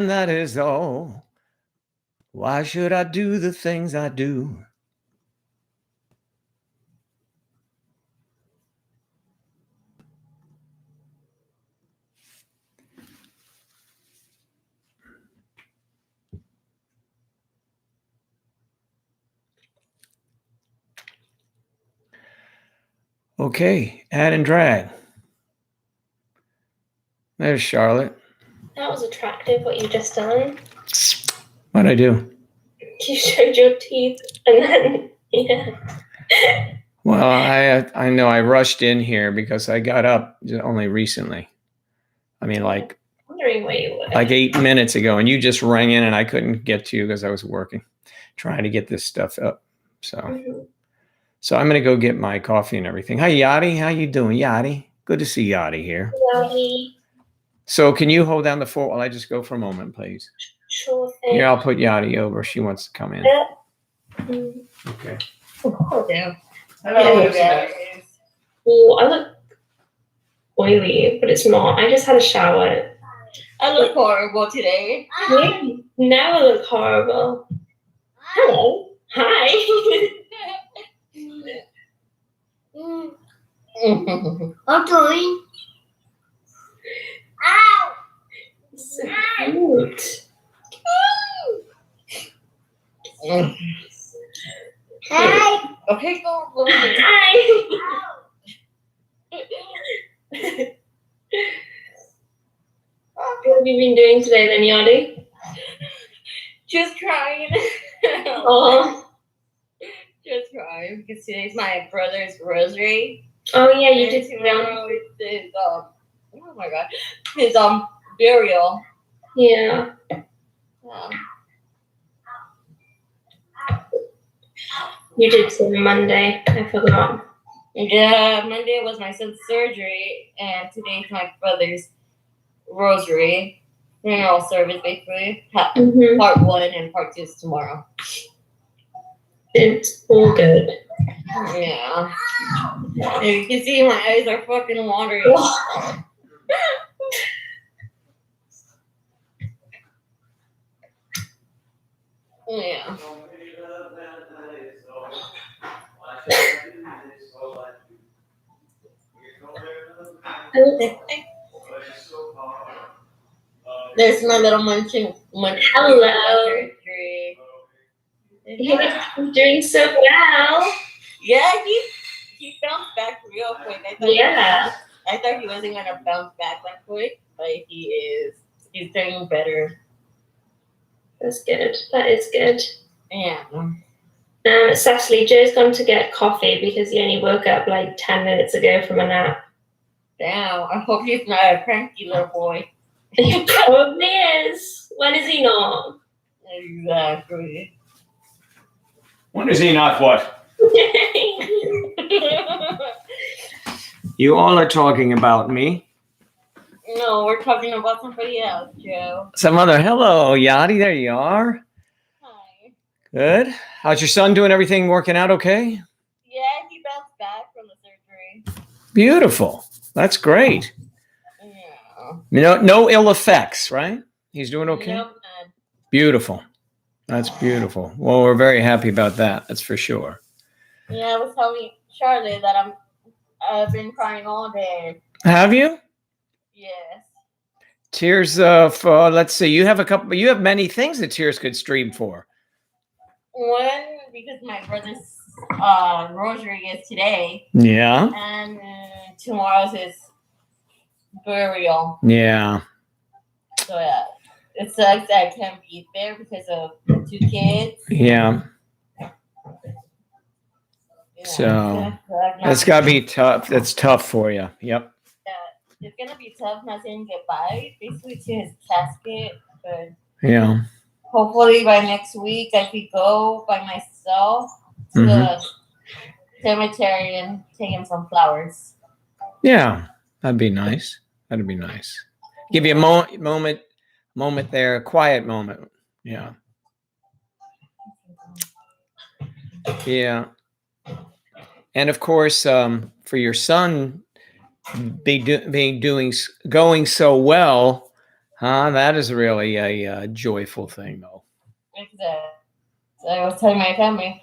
that is all. Why should I do the things I do? Okay, add and drag. There's Charlotte. That was attractive, what you just done. What'd I do? You showed your teeth and then, yeah. Well, I know I rushed in here because I got up only recently. I mean, like Wondering where you were. like 8 minutes ago, and you just rang in, and I couldn't get to you because I was working, trying to get this stuff up. So I'm gonna go get my coffee and everything. Hi, Yachty. How you doing, Yachty? Good to see Yachty here. Yachty. So can you hold down the fort while I just go for a moment, please? Sure thing. Here, I'll put Yachty over. She wants to come in. Okay. Oh, damn. Hello, guys. Oh, I look oily, but it's not. I just had a shower. I look horrible today. You never look horrible. Hello. Hi. I'm doing. Ow! So cute. Hi. Okay, go. Hi. What have you been doing today then, Yadi? Just crying. Oh. Just crying because today's my brother's rosary. Oh yeah, you did. Tomorrow is his oh my god, his burial. Yeah. You did say Monday. I forgot. Yeah, Monday was my son's surgery, and today's my brother's rosary funeral service, basically. Part 1 and part 2 is tomorrow. It's all good. Yeah. And you can see my eyes are fucking watering. Yeah. There's my little munching. Hello. He's doing so well. Yeah, he bounced back real quick. I thought he wasn't gonna bounce back that quick, but he is. He's doing better. That's good. That is good. Yeah. Cecily, Joe's gone to get coffee because he only woke up like 10 minutes ago from a nap. Damn, I hope he's not a cranky little boy. He probably is. When is he not? Exactly. When is he not what? You all are talking about me. No, we're talking about somebody else, Joe. Some other. Hello, Yachty. There you are. Hi. Good. How's your son doing? Everything working out okay? Yeah, he bounced back from the surgery. Beautiful. That's great. Yeah. No ill effects, right? He's doing okay? Nope, none. Beautiful. That's beautiful. Well, we're very happy about that. That's for sure. Yeah, I was telling Charlotte that I've been crying all day. Have you? Yes. Tears of, let's see, you have many things that Tears could stream for. One, because my brother's rosary is today. Yeah. And tomorrow's his burial. Yeah. So yeah, it sucks that I can't be there because of the 2 kids. Yeah. So that's got to be tough. That's tough for you. Yep. Yeah, it's gonna be tough not saying goodbye, basically, to his casket. But yeah. Hopefully by next week I could go by myself to the cemetery and take him some flowers. Yeah, that'd be nice. That'd be nice. Give you a moment there, a quiet moment. Yeah. Yeah. And of course, for your son going so well, That is really a joyful thing, though. Exactly. So I was telling my family,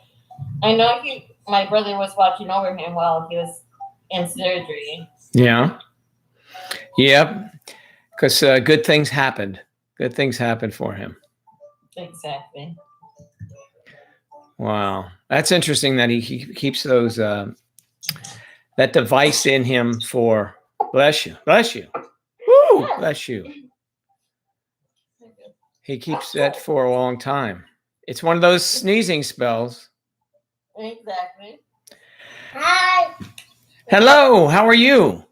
I know my brother was watching over him while he was in surgery. Yeah. Yep. Because good things happened. Good things happened for him. Exactly. Wow. That's interesting that he keeps those that device in him for bless you. Woo, bless you. He keeps that for a long time. It's one of those sneezing spells. Exactly. Hi. Hello, how are you?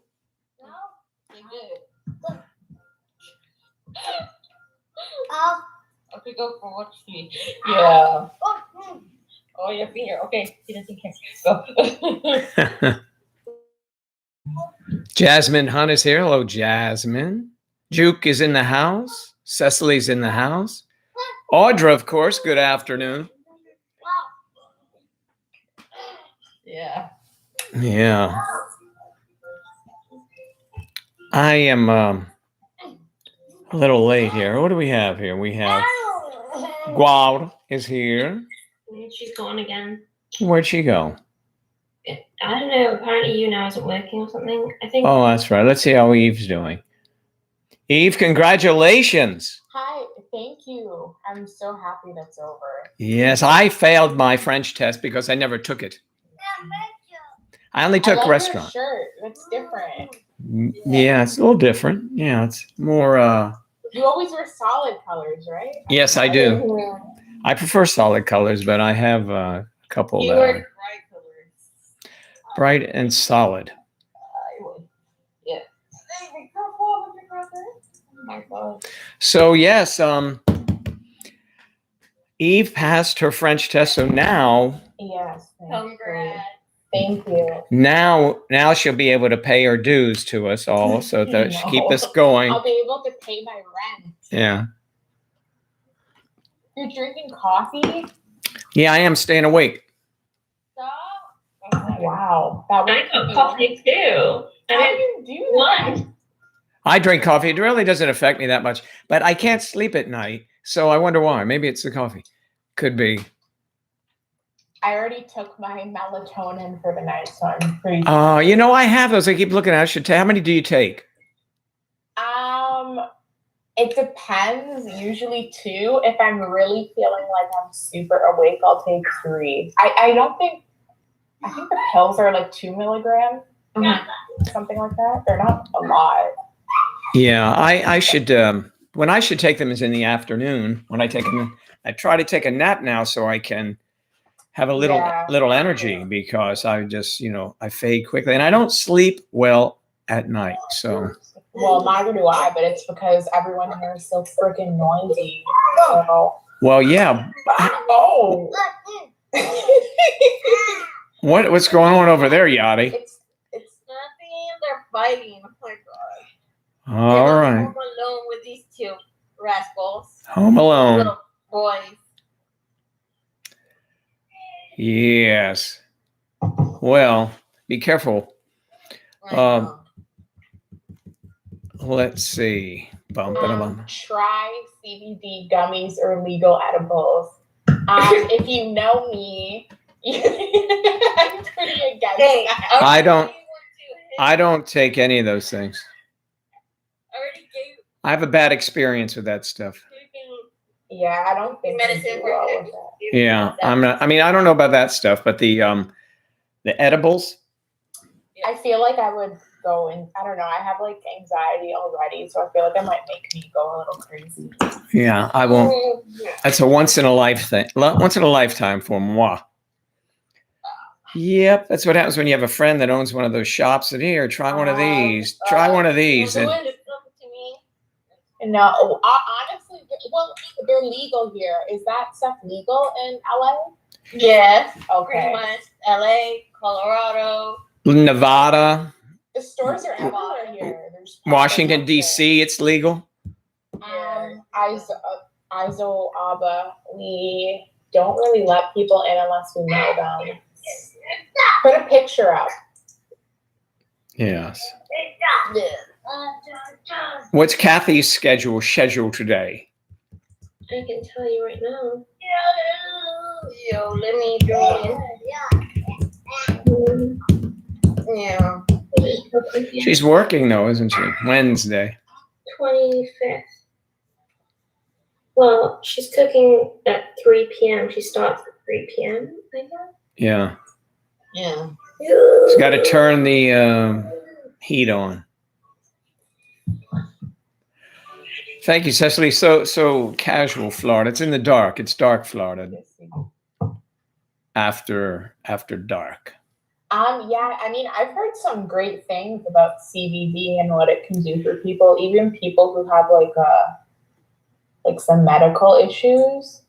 Oh. Okay, go for what she. Yeah. Oh, your finger. Okay, he doesn't care. Go. Jasmine Hunt is here. Hello, Jasmine. Juke is in the house. Cecily's in the house. Audra, of course. Good afternoon. Yeah. Yeah. I am a little late here. What do we have here? We have Guaud is here. She's gone again. Where'd she go? I don't know. Apparently, you now isn't working or something. I think. Oh, that's right. Let's see how Eve's doing. Eve, congratulations. Hi, thank you. I'm so happy that's over. Yes, I failed my French test because I never took it. I only took I love restaurant. Your shirt. It's different. Yeah, it's a little different. Yeah, it's more. You always wear solid colors, right? Yes, I do. I prefer solid colors, but I have a couple You that wear are bright colors. bright and solid. I would. Yeah. My God. So yes, Eve passed her French test. So now, Yes. Congrats. Thank you. now she'll be able to pay her dues to us all, so that she keep us going. I'll be able to pay my rent. Yeah. You're drinking coffee? Yeah, I am staying awake. Oh, wow. That I got coffee too. How do you do that? One. I drink coffee. It really doesn't affect me that much, but I can't sleep at night. So I wonder why. Maybe it's the coffee. Could be. I already took my melatonin for the night, so I'm pretty. I have those. I keep looking at. I should tell. How many do you take? It depends. Usually 2. If I'm really feeling like I'm super awake, I'll take 3. I think the pills are like 2 milligrams, something like that. They're not a lot. Yeah, I should. When I should take them is in the afternoon. When I take them, I try to take a nap now so I can have a little energy, because I just I fade quickly and I don't sleep well at night. So. Well, neither do I, but it's because everyone here is so freaking noisy. So. Well, yeah. Oh. What's going on over there, Yachty? It's nothing. They're fighting. Oh my God. All right. Home alone with these 2 rascals. Home alone. Little boys. Yes. Well, be careful. Let's see. Try CBD gummies or legal edibles. If you know me, I'm pretty against that. I don't take any of those things. I have a bad experience with that stuff. Yeah, I don't think medicine for well with that. Yeah, I'm not. I mean, I don't know about that stuff, but the edibles. I feel like I would go in. I don't know. I have like anxiety already, so I feel like it might make me go a little crazy. Yeah, I won't. That's a once in a lifetime for moi. Yep, that's what happens when you have a friend that owns one of those shops. And here, try one of these. Try one of these. And no, honestly, well, they're legal here. Is that stuff legal in LA? Yes. Okay. Pretty much. LA, Colorado, Nevada. The stores are everywhere here. There's Washington, D.C., it's legal. Iso Aba, we don't really let people in unless we know them. Put a picture up. Yes. What's Kathy's schedule today? I can tell you right now. Yo, let me join. Yeah. She's working though, isn't she? Wednesday. 25th. Well, she's cooking at 3 p.m. She starts at 3 p.m. I guess. Yeah. Yeah. She's got to turn the heat on. Thank you, Cecily. So casual Florida. It's in the dark. It's dark Florida after dark. Yeah, I mean, I've heard some great things about CBD and what it can do for people, even people who have like some medical issues.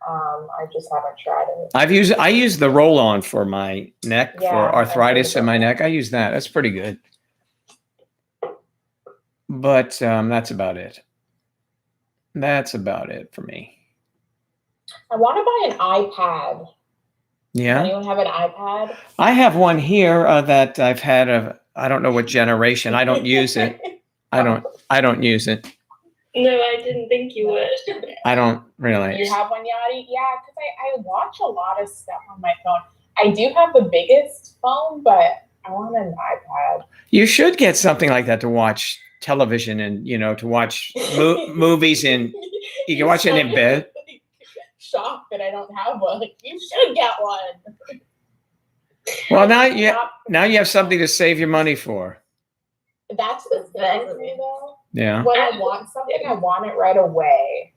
I just haven't tried it. I use the roll-on for my neck, Yeah, for I've arthritis heard in my about neck. I use that. That's pretty good. But that's about it. That's about it for me. I want to buy an iPad. Yeah. Does anyone have an iPad? I have one here that I've had I don't know what generation. I don't use it. I don't use it. No, I didn't think you would. I don't really. You have one, Yadi? Yeah, because I watch a lot of stuff on my phone. I do have the biggest phone, but I want an iPad. You should get something like that to watch television and, to watch movies, and you can watch it in bed. Shocked that I don't have one. You should get one. Well, now you have something to save your money for. That's the thing for me, though. Yeah. When I want something, I want it right away,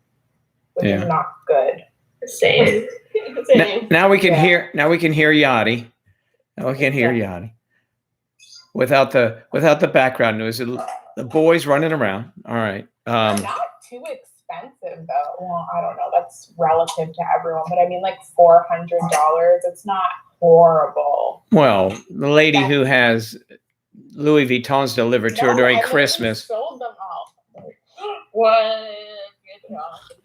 which is not good. Same. Now we can hear. Now we can hear Yadi. Now we can hear Yadi. Without the background noise, the boys running around. All right. Not too expensive though. Well, I don't know. That's relative to everyone, but I mean, like $400. It's not horrible. Well, the lady who has Louis Vuittons delivered to her during Christmas. Sold them all. What?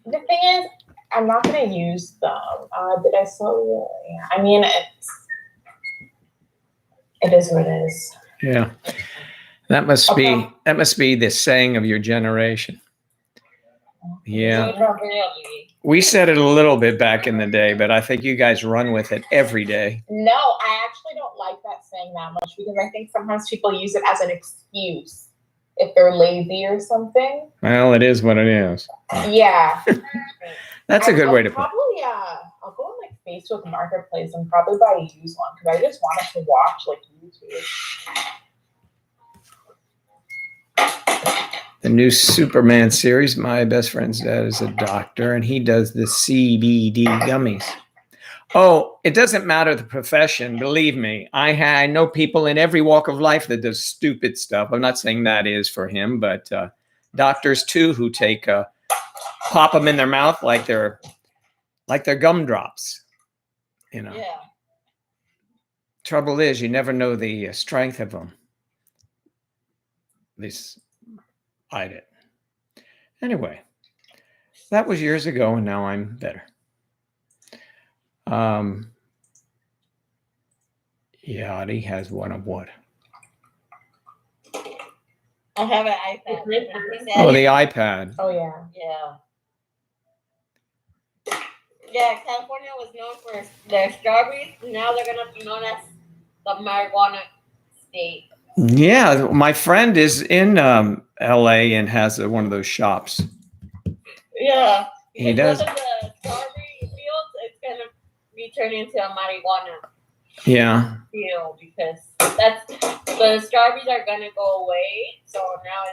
The thing is, I'm not gonna use them. Did I sell it? Yeah. I mean, it is what it is. Yeah. That must be the saying of your generation. Yeah. We said it a little bit back in the day, but I think you guys run with it every day. No, I actually don't like that saying that much because I think sometimes people use it as an excuse if they're lazy or something. Well, it is what it is. Yeah. That's a good way to put it. Probably, I'll go on like Facebook Marketplace and probably buy a used one because I just wanted to watch like YouTube. The new Superman series. My best friend's dad is a doctor, and he does the CBD gummies. Oh, it doesn't matter the profession. Believe me, I know people in every walk of life that does stupid stuff. I'm not saying that is for him, but doctors too who take pop them in their mouth like they're gumdrops. Yeah. Trouble is, you never know the strength of them. At least I did. Anyway, that was years ago, and now I'm better. Yadi has one of what? I have an iPad. Oh, the iPad. Oh yeah. Yeah. Yeah, California was known for their strawberries. Now they're gonna be known as the marijuana state. Yeah, my friend is in LA and has one of those shops. Yeah. He does. One of the strawberry fields, it's gonna be turned into a marijuana Yeah. field because the strawberries are gonna go away. So now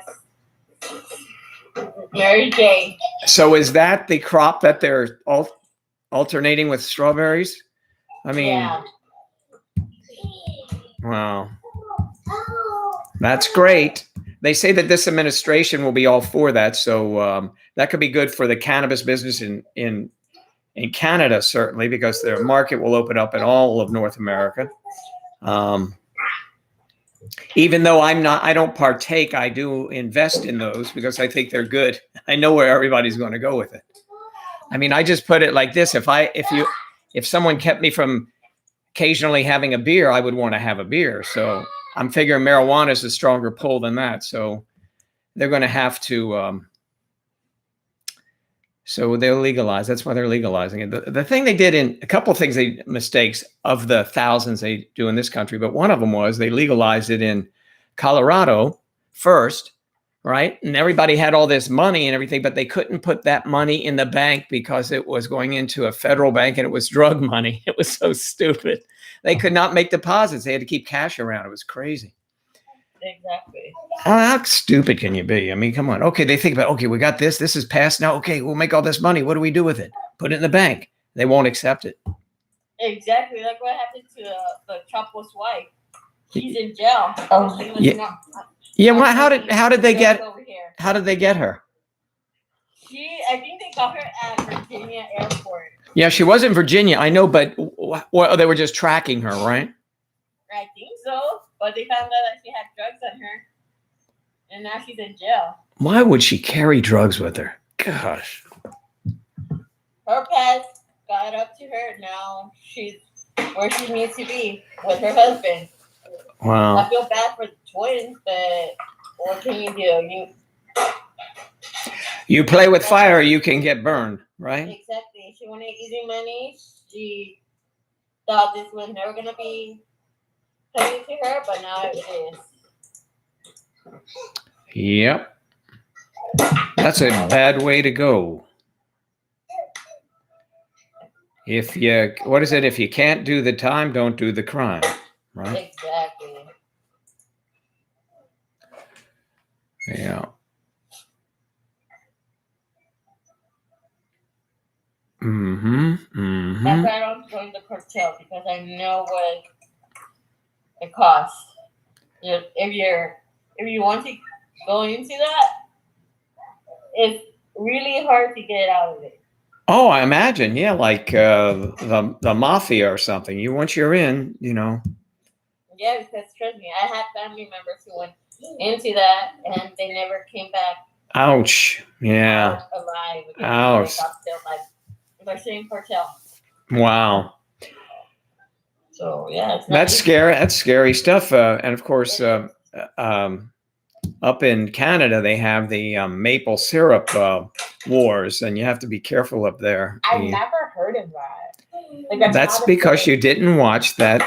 it's Mary J. So is that the crop that they're alternating with strawberries? I mean, Yeah. Wow. That's great. They say that this administration will be all for that. So that could be good for the cannabis business in Canada, certainly, because their market will open up in all of North America. Even though I don't partake, I do invest in those because I think they're good. I know where everybody's going to go with it. I mean, I just put it like this. If someone kept me from occasionally having a beer, I would want to have a beer. So I'm figuring marijuana is a stronger pull than that. So they're going to have to. So they'll legalize. That's why they're legalizing it. The thing they did in a couple of things, mistakes of the thousands they do in this country, but one of them was they legalized it in Colorado first, right? And everybody had all this money and everything, but they couldn't put that money in the bank because it was going into a federal bank and it was drug money. It was so stupid. They could not make deposits. They had to keep cash around. It was crazy. Exactly. How stupid can you be? I mean, come on. Okay, they think about, okay, we got this. This is passed now. Okay, we'll make all this money. What do we do with it? Put it in the bank. They won't accept it. Exactly. Like what happened to the Chapo's wife. She's in jail. Oh, She was yeah. not- Yeah. Well, how did they get? over here. How did they get her? I think they got her at Virginia Airport. Yeah, she was in Virginia. I know, but well, they were just tracking her, right? I think so. But they found out that she had drugs on her. And now she's in jail. Why would she carry drugs with her? Gosh. Her past got up to her. Now she's where she needs to be with her husband. Wow. I feel bad for the twins, but what can you do? You play with fire, you can get burned, right? Exactly. She wanted easy money. She thought this was never gonna be coming to her, but now it is. Yep. That's a bad way to go. If you, what is it? If you can't do the time, don't do the crime, right? Exactly. Yeah. Mm-hmm. That's Mm-hmm. why I don't join the cartel because I know what it costs. If you want to go into that, it's really hard to get out of it. Oh, I imagine. Yeah, like the mafia or something. Once you're in, Yeah, because trust me, I had family members who went into that and they never came back ouch. Yeah. out alive. Because Ouch. they got killed by the same cartel. Wow. So yeah, it's not That's easy. scary. That's scary stuff. And of course, up in Canada, they have the maple syrup wars, and you have to be careful up there. I've never heard of that. Like, That's not a because thing. you didn't watch that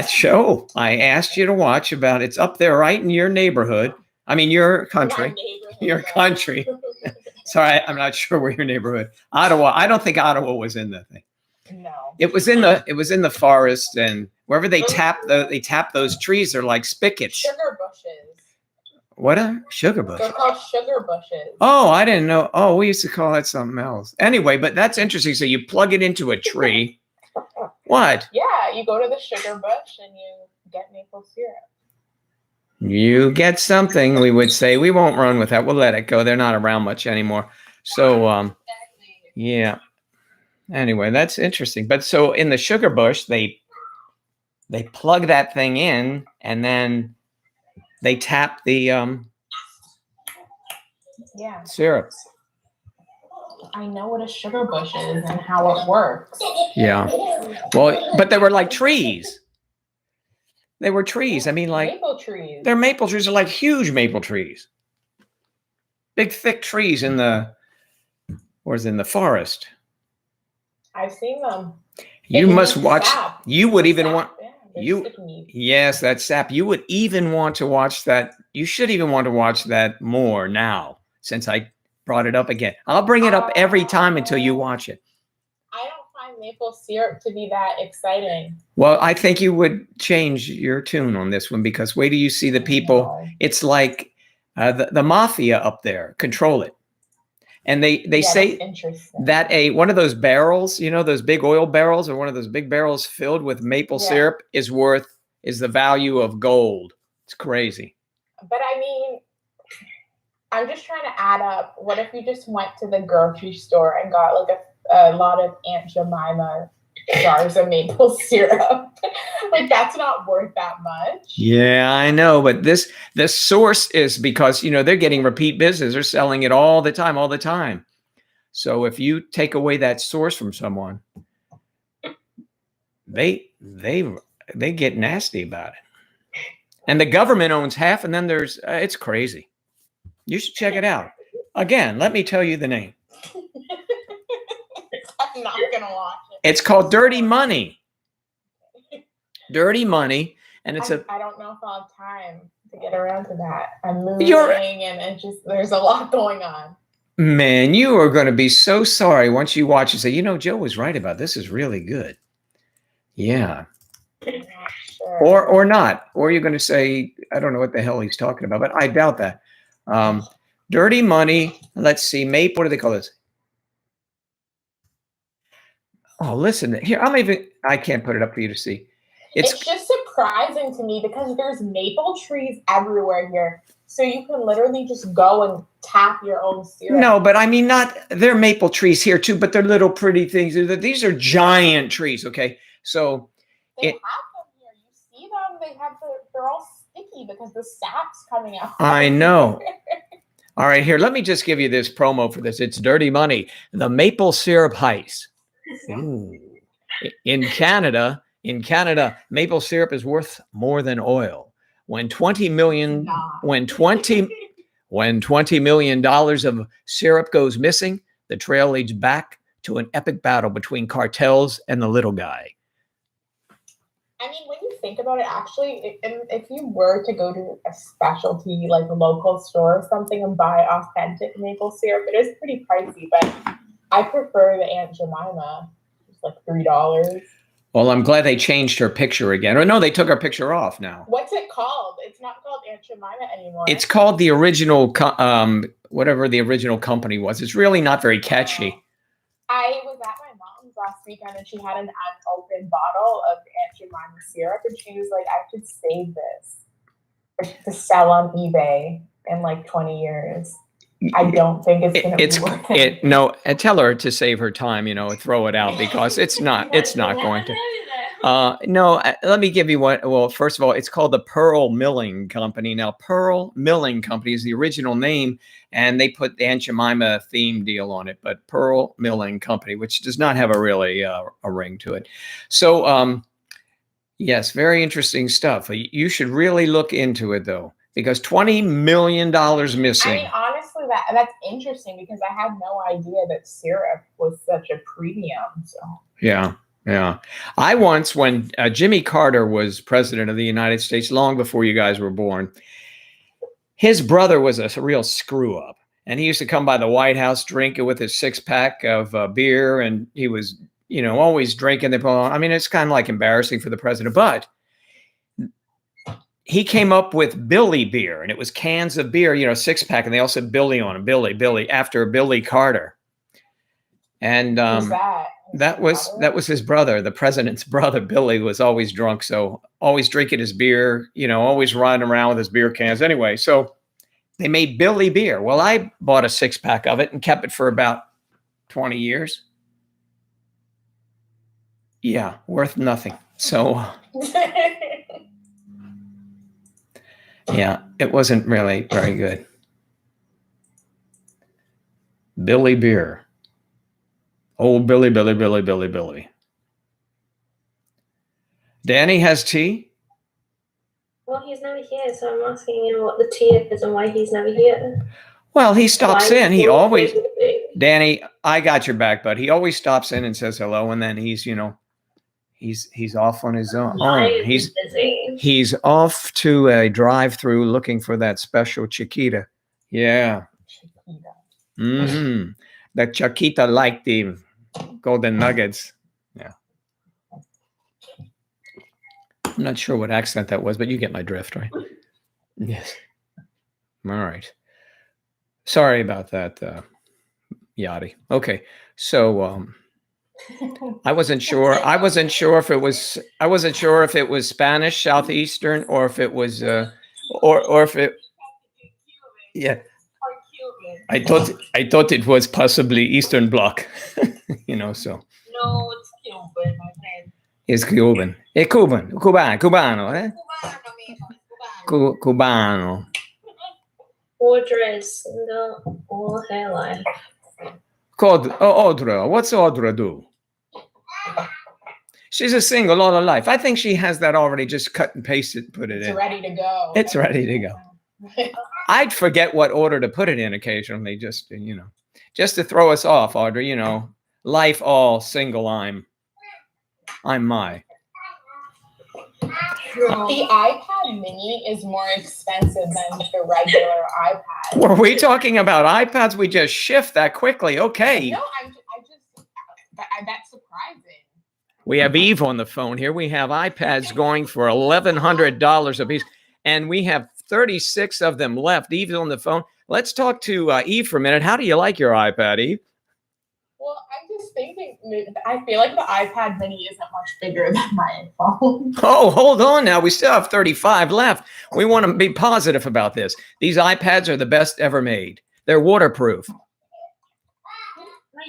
show. I asked you to watch about. It's up there, right in your neighborhood. I mean, your country. My neighborhood, Your but- country. Sorry, I'm not sure where your neighborhood. Ottawa. I don't think Ottawa was in the thing. No. It was in the forest, and wherever they tap those trees, they're like spigots. Sugar bushes. What are sugar bush? They're called sugar bushes. Oh, I didn't know. Oh, we used to call that something else. Anyway, but that's interesting. So you plug it into a tree. What? Yeah, you go to the sugar bush and you get maple syrup. You get something, we would say. We won't run with that. We'll let it go. They're not around much anymore. So, Exactly. yeah. Anyway, that's interesting. But so in the sugar bush, they plug that thing in and then they tap the Yeah, syrup. I know what a sugar bush is and how it works. Yeah. Well, but they were like trees. They were trees. I mean, like maple trees. they're maple trees. Are like huge maple trees. Big, thick trees in the forest. I've seen them. You They must make watch. sap. You would even Sap, want. yeah, they're you- sticky. Yes, that sap. You would even want to watch that. You should even want to watch that more now, since I brought it up again. I'll bring it up every time until you watch it. I don't find maple syrup to be that exciting. Well, I think you would change your tune on this one because wait till you see the people. No. It's like the mafia up there control it, and they Yeah, say that's interesting. that one of those barrels, those big oil barrels, or one of those big barrels filled with maple Yeah. syrup is the value of gold. It's crazy. But I mean, I'm just trying to add up. What if you just went to the grocery store and got like a lot of Aunt Jemima jars of maple syrup? Like, that's not worth that much. Yeah, I know, but the source is because they're getting repeat business. They're selling it all the time. So if you take away that source from someone, they get nasty about it. And the government owns half, and then there's it's crazy. You should check it out. Again, let me tell you the name. I'm not gonna watch it. It's called Dirty Money. Dirty Money, and it's I don't know if I'll have time to get around to that. I'm moving, You're- and it just there's a lot going on. Man, you are going to be so sorry once you watch and say, you know, Joe was right about this. Is really good. Yeah. I'm not sure. Or not. Or you're going to say, I don't know what the hell he's talking about, but I doubt that. Dirty Money. Let's see. What do they call this? Oh, listen here. I can't put it up for you to see. It's just surprising to me because there's maple trees everywhere here. So you can literally just go and tap your own syrup. No, but I mean, they're maple trees here too, but they're little pretty things. These are giant trees. Okay. So They have them here. You see them. They're all sticky because the sap's coming out. I know. All right, here, let me just give you this promo for this. It's Dirty Money, the maple syrup heist. Ooh. In Canada, maple syrup is worth more than oil. When $20 million of syrup goes missing, the trail leads back to an epic battle between cartels and the little guy. I mean, when you think about it, actually, if you were to go to a specialty, like a local store or something and buy authentic maple syrup, it is pretty pricey, but I prefer the Aunt Jemima. It's like $3. Well, I'm glad they changed her picture again. Or no, they took her picture off now. What's it called? It's not called Aunt Jemima anymore. It's called the original, whatever the original company was. It's really not very catchy. I was at my mom's last weekend and she had an unopened bottle of Aunt Jemima syrup and she was like, I should save this to sell on eBay in like 20 years. I don't think it's going to be worth it. No, and tell her to save her time, throw it out because it's not going to. No, let me give you one. Well, first of all, it's called the Pearl Milling Company. Now, Pearl Milling Company is the original name, and they put the Aunt Jemima theme deal on it, but Pearl Milling Company, which does not have a really a ring to it. So, yes, very interesting stuff. You should really look into it, though, because $20 million missing. I mean, honestly, that's interesting because I had no idea that syrup was such a premium. So Yeah. I once, when Jimmy Carter was president of the United States, long before you guys were born, his brother was a real screw up. And he used to come by the White House, drink it with his 6-pack of beer. And he was, always drinking. I mean, it's kind of like embarrassing for the president. But he came up with Billy beer, and it was cans of beer, 6-pack. And they all said Billy on them, Billy, after Billy Carter. And who's that? That was his brother, the president's brother. Billy was always drunk, so always drinking his beer, always riding around with his beer cans. Anyway, so they made Billy beer. Well, I bought a 6-pack of it and kept it for about 20 years. Yeah, worth nothing. So, yeah, it wasn't really very good. Billy beer. Oh, Billy. Danny has tea? Well, he's never here, so I'm asking what the tea is and why he's never here. Well, he stops in. He always, Danny. Danny, I got your back, bud. He always stops in and says hello, and then he's, he's off on his own. He's busy. He's off to a drive-through looking for that special Chiquita. Yeah. Chiquita. Mm-hmm. That Chiquita like the golden nuggets. Yeah. I'm not sure what accent that was, but you get my drift, right? Yes. All right. Sorry about that, Yachty. Okay. So I wasn't sure if it was Spanish, Southeastern, or if it was or if it, yeah. I thought it was possibly Eastern Bloc, so. No, it's Cuban, my friend. It's Cuban. It's Cubano, eh? Cubano. Audra is single all her life. Audra. What's Audra do? She's a single all her life. I think she has that already. Just cut and paste it, put it in. It's ready to go. It's ready to go. I'd forget what order to put it in occasionally, just to throw us off, Audrey. Life all single. I'm my. The iPad mini is more expensive than the regular iPad. Were we talking about iPads? We just shift that quickly. Okay. No, that's surprising. We have Eve on the phone here. We have iPads going for $1,100 a piece, and we have 36 of them left. Eve's on the phone. Let's talk to Eve for a minute. How do you like your iPad, Eve? Well, I'm just thinking, I feel like the iPad mini isn't much bigger than my phone. Oh, hold on now. We still have 35 left. We want to be positive about this. These iPads are the best ever made. They're waterproof. I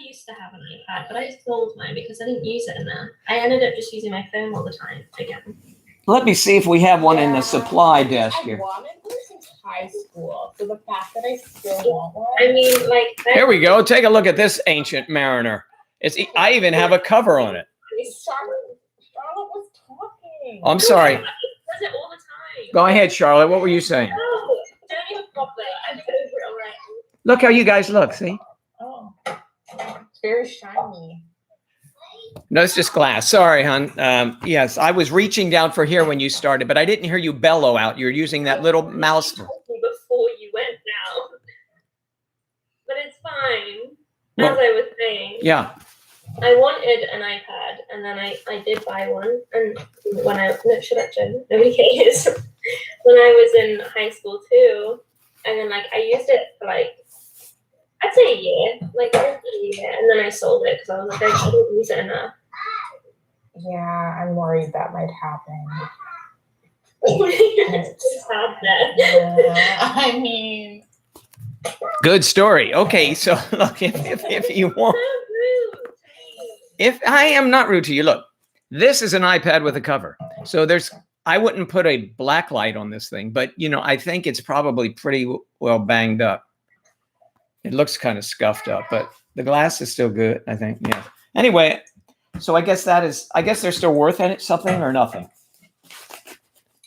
used to have an iPad, but I sold mine because I didn't use it enough. I ended up just using my phone all the time again. Let me see if we have one in the supply desk I here. wanted one since high school, so the fact that I still want one. I mean, like... Here we go. Take a look at this ancient Mariner. I even have a cover on it. Charlotte was talking. I'm sorry. He does it all the time. Go ahead, Charlotte. What were you saying? No, don't even bother. I'm over it already. Look how you guys look. See? Oh, it's very shiny. No, it's just glass. Sorry, hon. Yes, I was reaching down for here when you started, but I didn't hear you bellow out. You're using that little mouse. Before you went down. But it's fine. Well, As I was saying, yeah. I wanted an iPad, and then I did buy one. And no, shut up, Jen. Nobody cares. When I was in high school too, and then I used it for I'd say a year, and then I sold it because I was like, I didn't use it enough. Yeah, I'm worried that might happen. It's sad that. Yeah, I mean, Good story. Okay, so look, if you want, if I am not rude to you, look, this is an iPad with a cover. So I wouldn't put a black light on this thing, but I think it's probably pretty well banged up. It looks kind of scuffed up, but the glass is still good, I think. Yeah. Anyway, so I guess they're still worth something or nothing.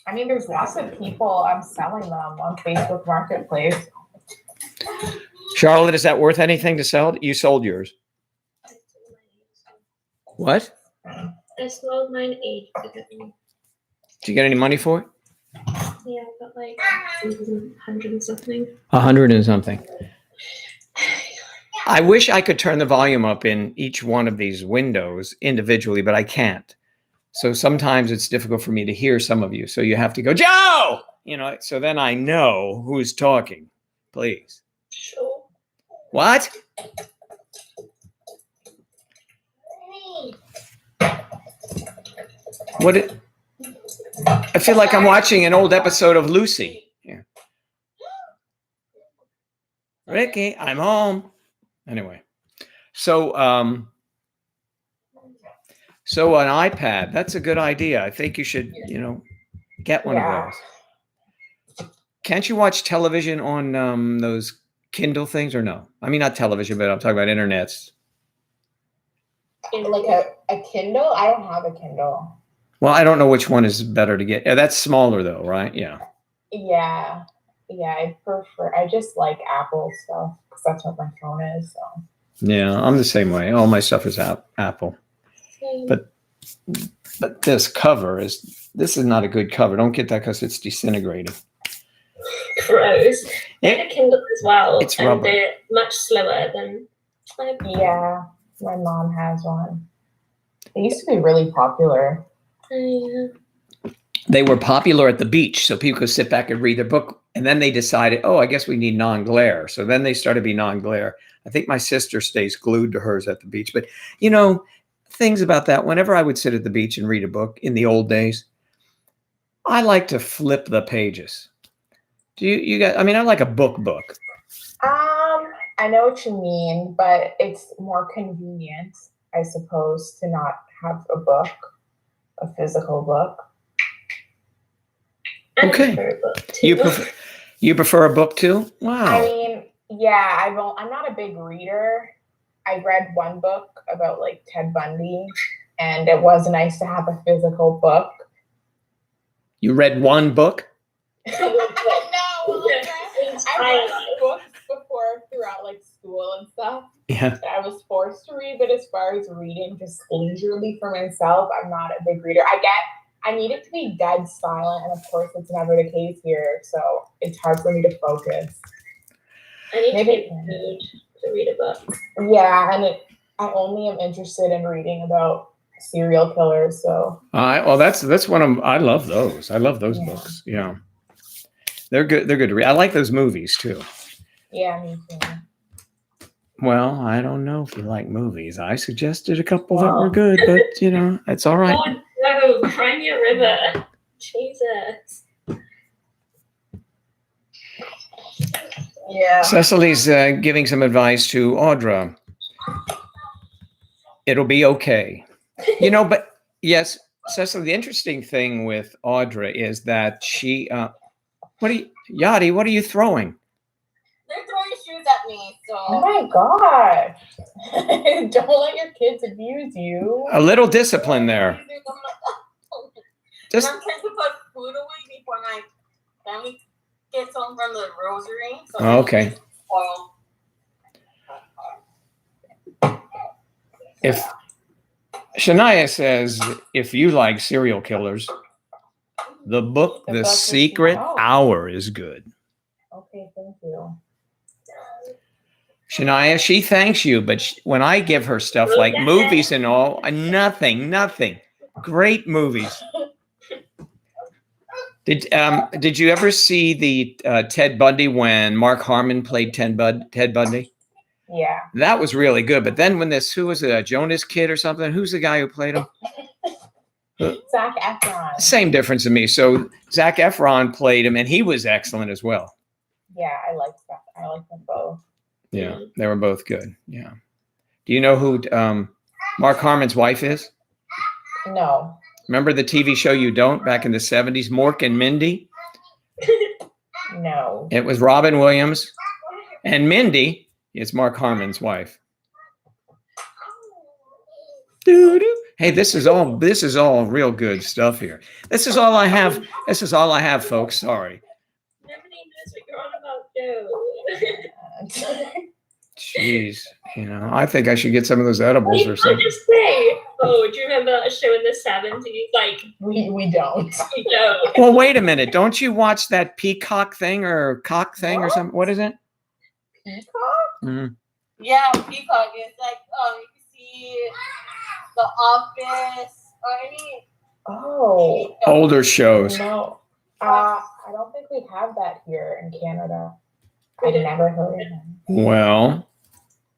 I mean, there's lots of people selling them on Facebook Marketplace. Charlotte, is that worth anything to sell? You sold yours. What? I sold mine age. Did you get any money for it? Yeah, but 100 and something. 100 and something. I wish I could turn the volume up in each one of these windows individually, but I can't. So sometimes it's difficult for me to hear some of you. So you have to go, Joe! So then I know who's talking. Please. Sure. What? I feel like I'm watching an old episode of Lucy. Here. Ricky, I'm home. Anyway, so an iPad, that's a good idea. I think you should, get one of those. Can't you watch television on those Kindle things or no? I mean, not television, but I'm talking about internets. Like a Kindle? I don't have a Kindle. Well, I don't know which one is better to get. Yeah, that's smaller though, right? Yeah. Yeah, I just like Apple stuff because that's what my phone is. So. Yeah, I'm the same way. All my stuff is Apple. But this is not a good cover. Don't get that because it's disintegrating. Gross. I had a Kindle as well. It's rubber. And they're much slower than. Yeah, my mom has one. They used to be really popular. They were popular at the beach, so people could sit back and read their book. And then they decided, I guess we need non-glare. So then they started to be non-glare. I think my sister stays glued to hers at the beach. But, things about that, whenever I would sit at the beach and read a book in the old days, I like to flip the pages. Do you guys, I like a book. I know what you mean, but it's more convenient, I suppose, to not have a physical book. Okay. You prefer a book too? Wow. I mean, yeah, I'm not a big reader. I read one book about Ted Bundy, and it was nice to have a physical book. You read one book? No, I I read books before throughout like school and stuff. Yeah. That I was forced to read, but as far as reading just leisurely for myself, I'm not a big reader. I need it to be dead silent, and of course, it's never the case here, so it's hard for me to focus. I need Maybe- to be in the mood to read a book. Yeah, and I only am interested in reading about serial killers. So Well, that's one of I love those. I love those Yeah. books. Yeah, they're good. They're good to read. I like those movies too. yeah, me too. Well, I don't know if you like movies. I suggested a couple that were good, but it's all right. Oh no, Crimea River. Jesus. Yeah. Cecily's giving some advice to Audra. It'll be okay. But yes, Cecily, the interesting thing with Audra is that she, Yadi, what are you throwing? They're throwing shoes at me, Oh so my god! Don't let your kids abuse you. A little discipline there. Just I'm trying to put food away before my family gets home from the rosary. So okay. Oil. If Shania says, if you like serial killers, the book The The book is- Secret oh. Hour is good. Okay, thank you. Shania, she thanks you, but when I give her stuff like movies and all, nothing. Great movies. Did you ever see the Ted Bundy when Mark Harmon played Ted Bundy? Yeah. That was really good. But then when who was it, a Jonas Kid or something? Who's the guy who played him? Zac Efron. Same difference to me. So Zac Efron played him, and he was excellent as well. Yeah, I like that. I like them both. Yeah, they were both good. Yeah. Do you know who Mark Harmon's wife is? No. Remember the TV show You Don't back in the 70s, Mork and Mindy? No. It was Robin Williams, and Mindy is Mark Harmon's wife. Doo-doo. Hey, this is all real good stuff here. This is all I have. This is all I have, folks. Sorry. Nobody knows what you're on about, Joe. Jeez, I think I should get some of those edibles or I something. just say, do you remember that show in the 70s? Like, We don't. you don't. Well, wait a minute. Don't you watch that Peacock thing or Cock thing or something? What is it? Peacock? Mhm. Yeah, Peacock is like you can see The Office or any. Oh. Older shows. No. I don't think we have that here in Canada. I've never heard of them. Well,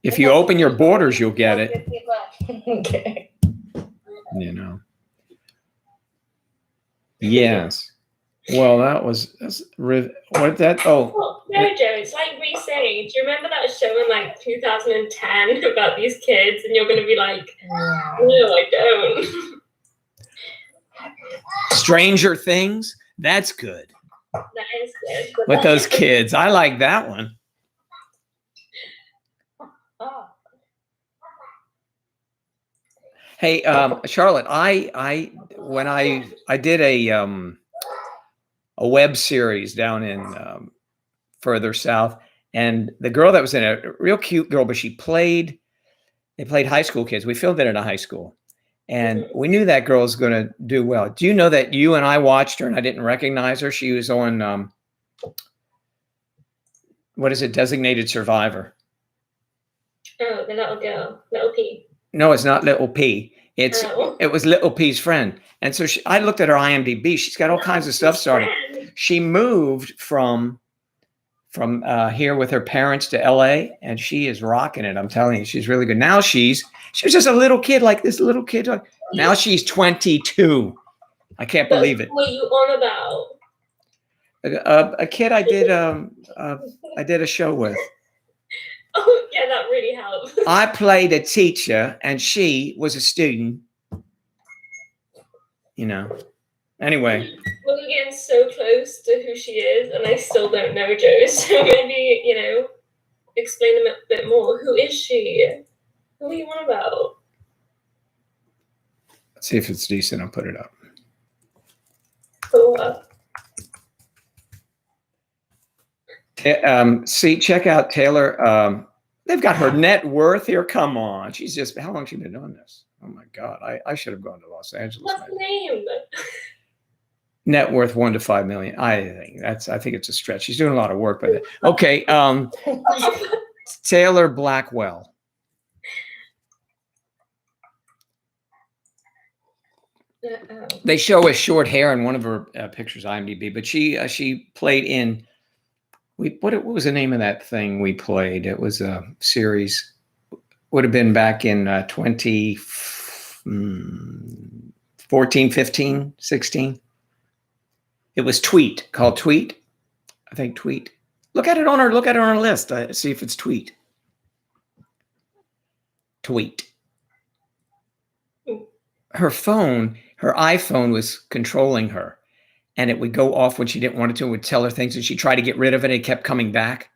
if you open your borders, you'll get it. Okay. Yes. Well, that's what that. Oh, Well, no, Joe, it's like re-saying, do you remember that show in like 2010 about these kids? And you're going to be like, Yeah. no, I don't. Stranger Things. That's good. That is good. With those kids, I like that one. Oh. Hey, Charlotte, when I did a web series down in further south, and the girl that was in it, a real cute girl, but they played high school kids. We filmed it in a high school, and we knew that girl was going to do well. Do you know that you and I watched her and I didn't recognize her? She was on what is it, Designated Survivor? Oh, the little girl, little P. No, it's not Little P. It was Little P's friend. And so I looked at her IMDb. She's got all kinds of stuff started. She moved from here with her parents to LA, and she is rocking it. I'm telling you, she's really good. Now she was just a little kid, like this little kid. Now she's 22. I can't believe it. What are you on about? A kid I did a show with. Oh, yeah, that really helps. I played a teacher, and she was a student. Anyway. We're getting so close to who she is, and I still don't know, Joe. So maybe, explain them a bit more. Who is she? Who are you on about? Let's see if it's decent. I'll put it up. Cool. See, check out Taylor. They've got her net worth here. Come on. She's just, how long has she been doing this? Oh my God. I should have gone to Los Angeles. What's the name? Net worth 1 to 5 million. I think it's a stretch. She's doing a lot of work with it. Okay. Taylor Blackwell. They show her short hair in one of her pictures, IMDb, but she played in, what was the name of that thing we played? It was a series, would have been back in 2014, 15, 16. It was Tweet, called Tweet. I think Tweet. Look at it on our list. See if it's Tweet. Tweet. Her iPhone was controlling her, and it would go off when she didn't want it to. It would tell her things, and she tried to get rid of it, and it kept coming back.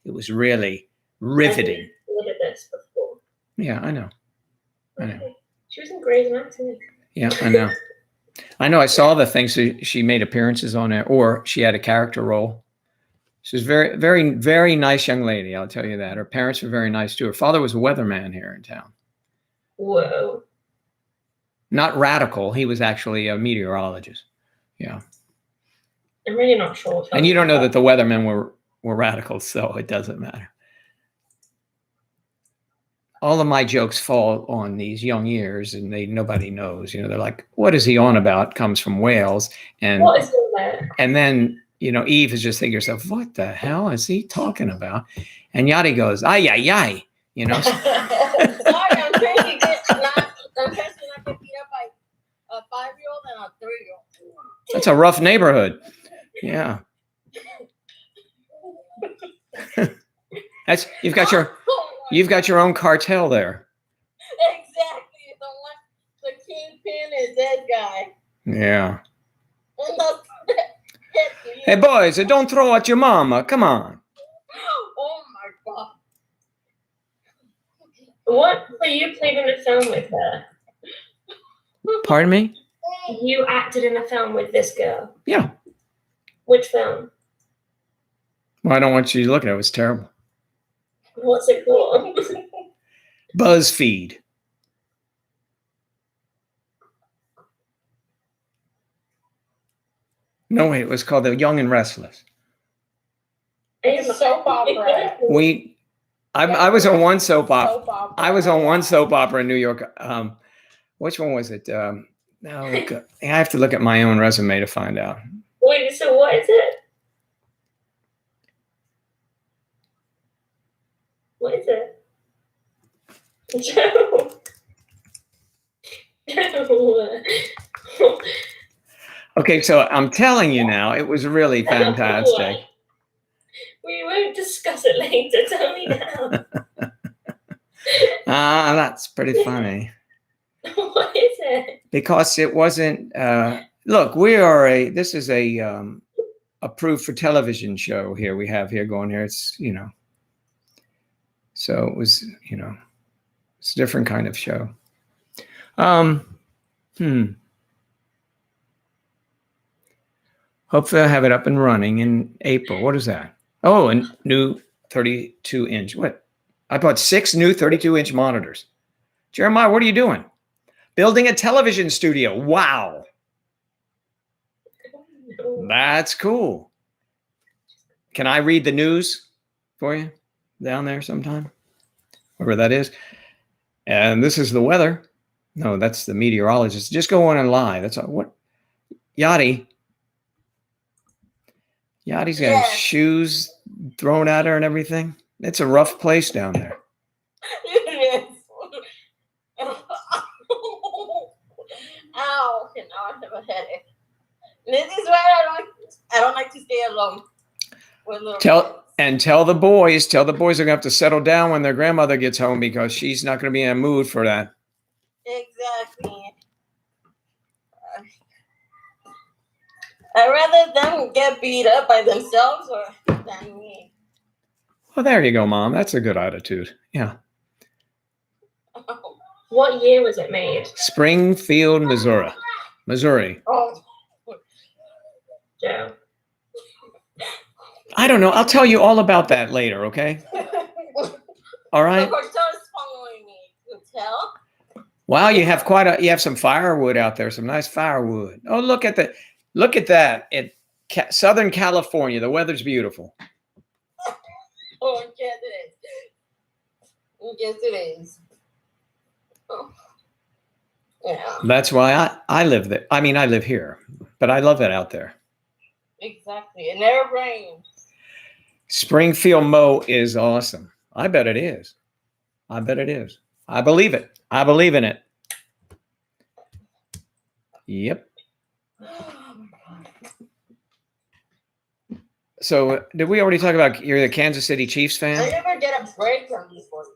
It was really riveting. Look at this before. Yeah, I know. She was in Grey's Anatomy. Yeah, I know. I saw the things she made appearances on it, or she had a character role. She was very, very, very nice young lady. I'll tell you that. Her parents were very nice too. Her father was a weatherman here in town. Whoa. Not radical. He was actually a meteorologist. Yeah. I'm really not sure. And you don't know that the weathermen were radicals, so it doesn't matter. All of my jokes fall on these young ears, and nobody knows. They're like, "What is he on about?" Comes from Wales, and what is in there? And then Eve is just thinking to herself, "What the hell is he talking about?" And Yachty goes, "Ay ay ay," Sorry, I'm trying to not get beat up by a 5-year-old and a 3-year-old. That's a rough neighborhood. Yeah. You've got your own cartel there. Exactly. The kingpin is that guy. Yeah. Hey boys, don't throw at your mama. Come on. Oh my God. So you played in a film with her? Pardon me? You acted in a film with this girl? Yeah. Which film? Well, I don't want you to look at it. It was terrible. What's it called? BuzzFeed. No, wait, it was called The Young and Restless. Soap opera. I was on one soap opera. I was on one soap opera in New York. Which one was it? I have to look at my own resume to find out. Wait, so what is it? What is it? Joe. Okay, so I'm telling you now, it was really fantastic. We won't discuss it later. Tell me now. That's pretty funny. What is it? Because it wasn't. Look, this is a approved for television show here. We have here going here. It's So it was it's a different kind of show. Hopefully I'll have it up and running in April. What is that? Oh, a new 32-inch. What? I bought 6 new 32-inch monitors. Jeremiah, what are you doing? Building a television studio. Wow. That's cool. Can I read the news for you down there sometime? Wherever that is. And this is the weather. No, that's the meteorologist. Just go on and lie. That's all. What? Yachty's got his shoes thrown at her and everything. It's a rough place down there. It is. Ow! And now I have a headache. This is why I don't like to stay alone with little kids. Tell the boys are gonna have to settle down when their grandmother gets home because she's not gonna be in a mood for that. Exactly. I'd rather them get beat up by themselves than me. Well, there you go, Mom. That's a good attitude. Yeah. What year was it made? Springfield, Missouri. Oh. Joe. I don't know. I'll tell you all about that later, okay? All right. The cartel is following me. You tell? Wow, you have some firewood out there, some nice firewood. Oh, look at that. Southern California, the weather's beautiful. Oh, yes, it is. Yes, it is. Oh. Yeah. That's why I live there. I mean, I live here, but I love it out there. Exactly. It never rains. Springfield Mo is awesome. I bet it is. I bet it is. I believe it. I believe in it. Yep. So, did we already talk about you're the Kansas City Chiefs I fan? never get a break from these ones.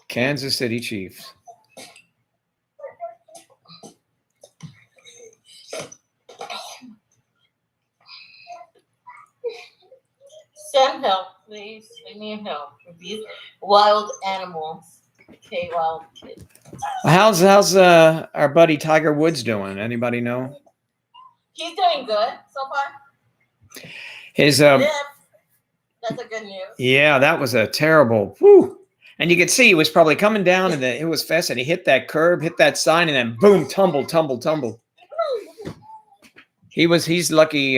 Kansas City Chiefs. Send help, please. I need help with these wild animals. Okay, wild kids. How's our buddy Tiger Woods doing? Anybody know? He's doing good so far. His Yeah, that's a good news. yeah, that was a terrible. Whew. And you could see he was probably coming down, and it was fast, and he hit that curb, hit that sign, and then boom, tumble. He's lucky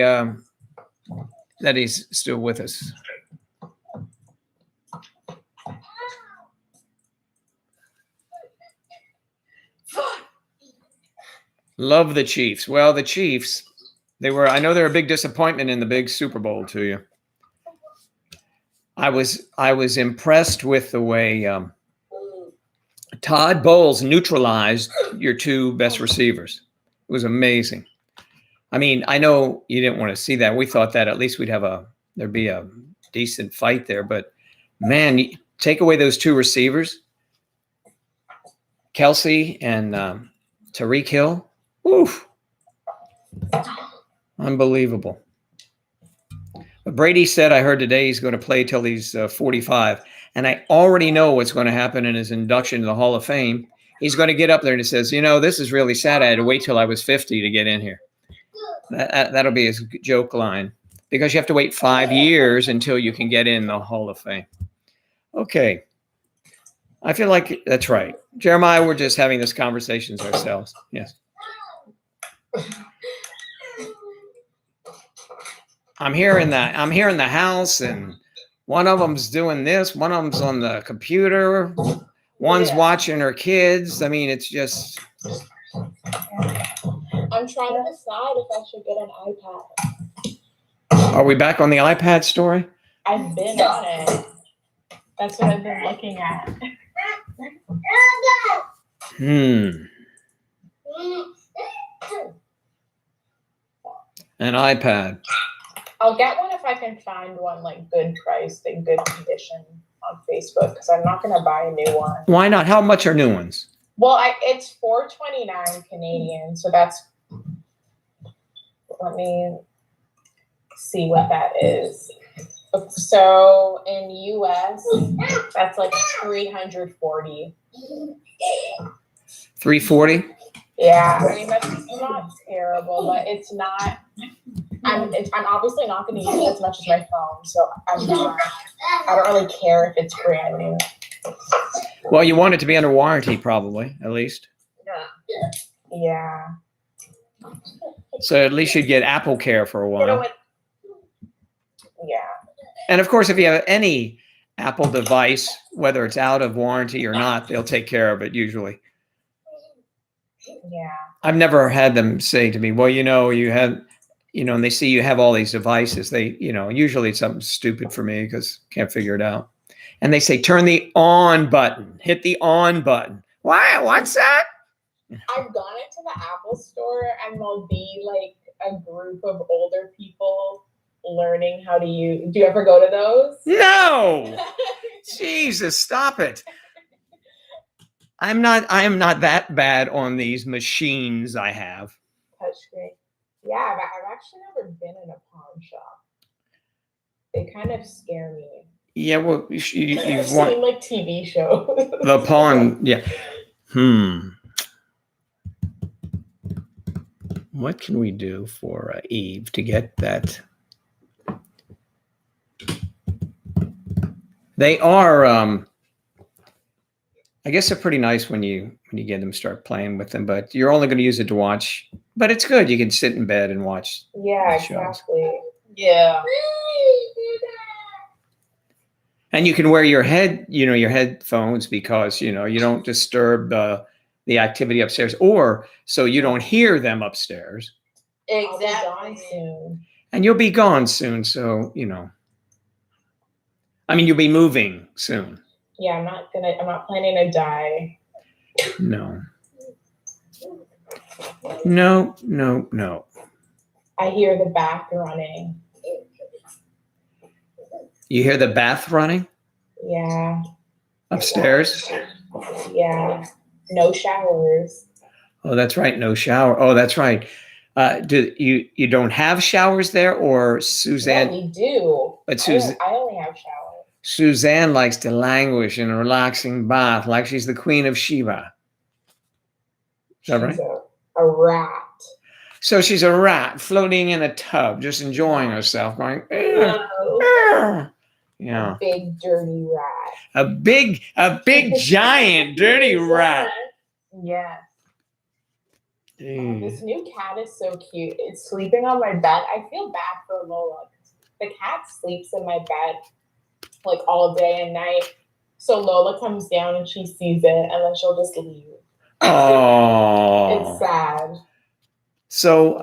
that he's still with us. Love the Chiefs. Well, the Chiefs, I know they're a big disappointment in the big Super Bowl to you. I was impressed with the way Todd Bowles neutralized your two best receivers. It was amazing. I mean, I know you didn't want to see that. We thought that at least there'd be a decent fight there, but man, you take away those two receivers, Kelsey and Tyreek Hill. Oof. Unbelievable. But Brady said, I heard today he's going to play till he's 45. And I already know what's going to happen in his induction to the Hall of Fame. He's going to get up there and he says, this is really sad. I had to wait till I was 50 to get in here. That'll be his joke line, because you have to wait 5 years until you can get in the Hall of Fame. Okay. I feel like that's right. Jeremiah, we're just having this conversations ourselves. Yes. I'm here in the house, and one of them's doing this, one of them's on the computer, one's watching her kids. I mean, it's just. I'm trying to decide if I should get an iPad. Are we back on the iPad story? I've been on it. That's what I've been looking at. An iPad. I'll get one if I can find one like good priced and good condition on Facebook, because I'm not gonna buy a new one. Why not? How much are new ones? Well, it's $4.29 Canadian, so that's. Let me see what that is. So in US, that's like $340. $340? Yeah, I mean that's not terrible, but it's not. I'm obviously not going to use it as much as my phone, so I don't really care if it's brand new. Well, you want it to be under warranty, probably, at least. Yeah. So at least you'd get Apple Care for a while. Yeah. And of course, if you have any Apple device, whether it's out of warranty or not, they'll take care of it usually. Yeah. I've never had them say to me, well, you had, and they see you have all these devices. They, usually it's something stupid for me because can't figure it out. And they say, turn the on button, hit the on button. Why? What's that? I've gone into the Apple store and there'll be like a group of older people learning how to use. Do you ever go to those? No. Jesus, stop it. I am not that bad on these machines I have. Touchscreen. Yeah, I've actually never been in a pawn shop. They kind of scare me. Yeah, well, I've seen like TV shows. The pawn, yeah. what can we do for Eve to get that? They are, I guess they're pretty nice when you get them, start playing with them, but you're only going to use it to watch. But it's good. You can sit in bed and watch. Yeah, shows. exactly. Yeah. And you can wear your headphones because, you don't disturb the activity upstairs, or so you don't hear them upstairs. I'll be gone soon. And you'll be gone soon. So, I mean, you'll be moving soon. Yeah, I'm not planning to die. No. No. I hear the bath running. You hear the bath running Yeah. upstairs? Yeah. No showers. Oh, that's right. No shower. Oh, that's right. Do you don't have showers there, or Suzanne? Yeah, we do. But Suzanne, I only have showers. Suzanne likes to languish in a relaxing bath like she's the Queen of Sheba. Is that right? She's a rat. So she's a rat floating in a tub, just enjoying herself, going, No. yeah. Big dirty rat. A big giant dirty rat. Yeah. Dude. This new cat is so cute. It's sleeping on my bed. I feel bad for Lola. The cat sleeps in my bed like all day and night. So Lola comes down and she sees it, and then she'll just leave. Oh. It's sad. So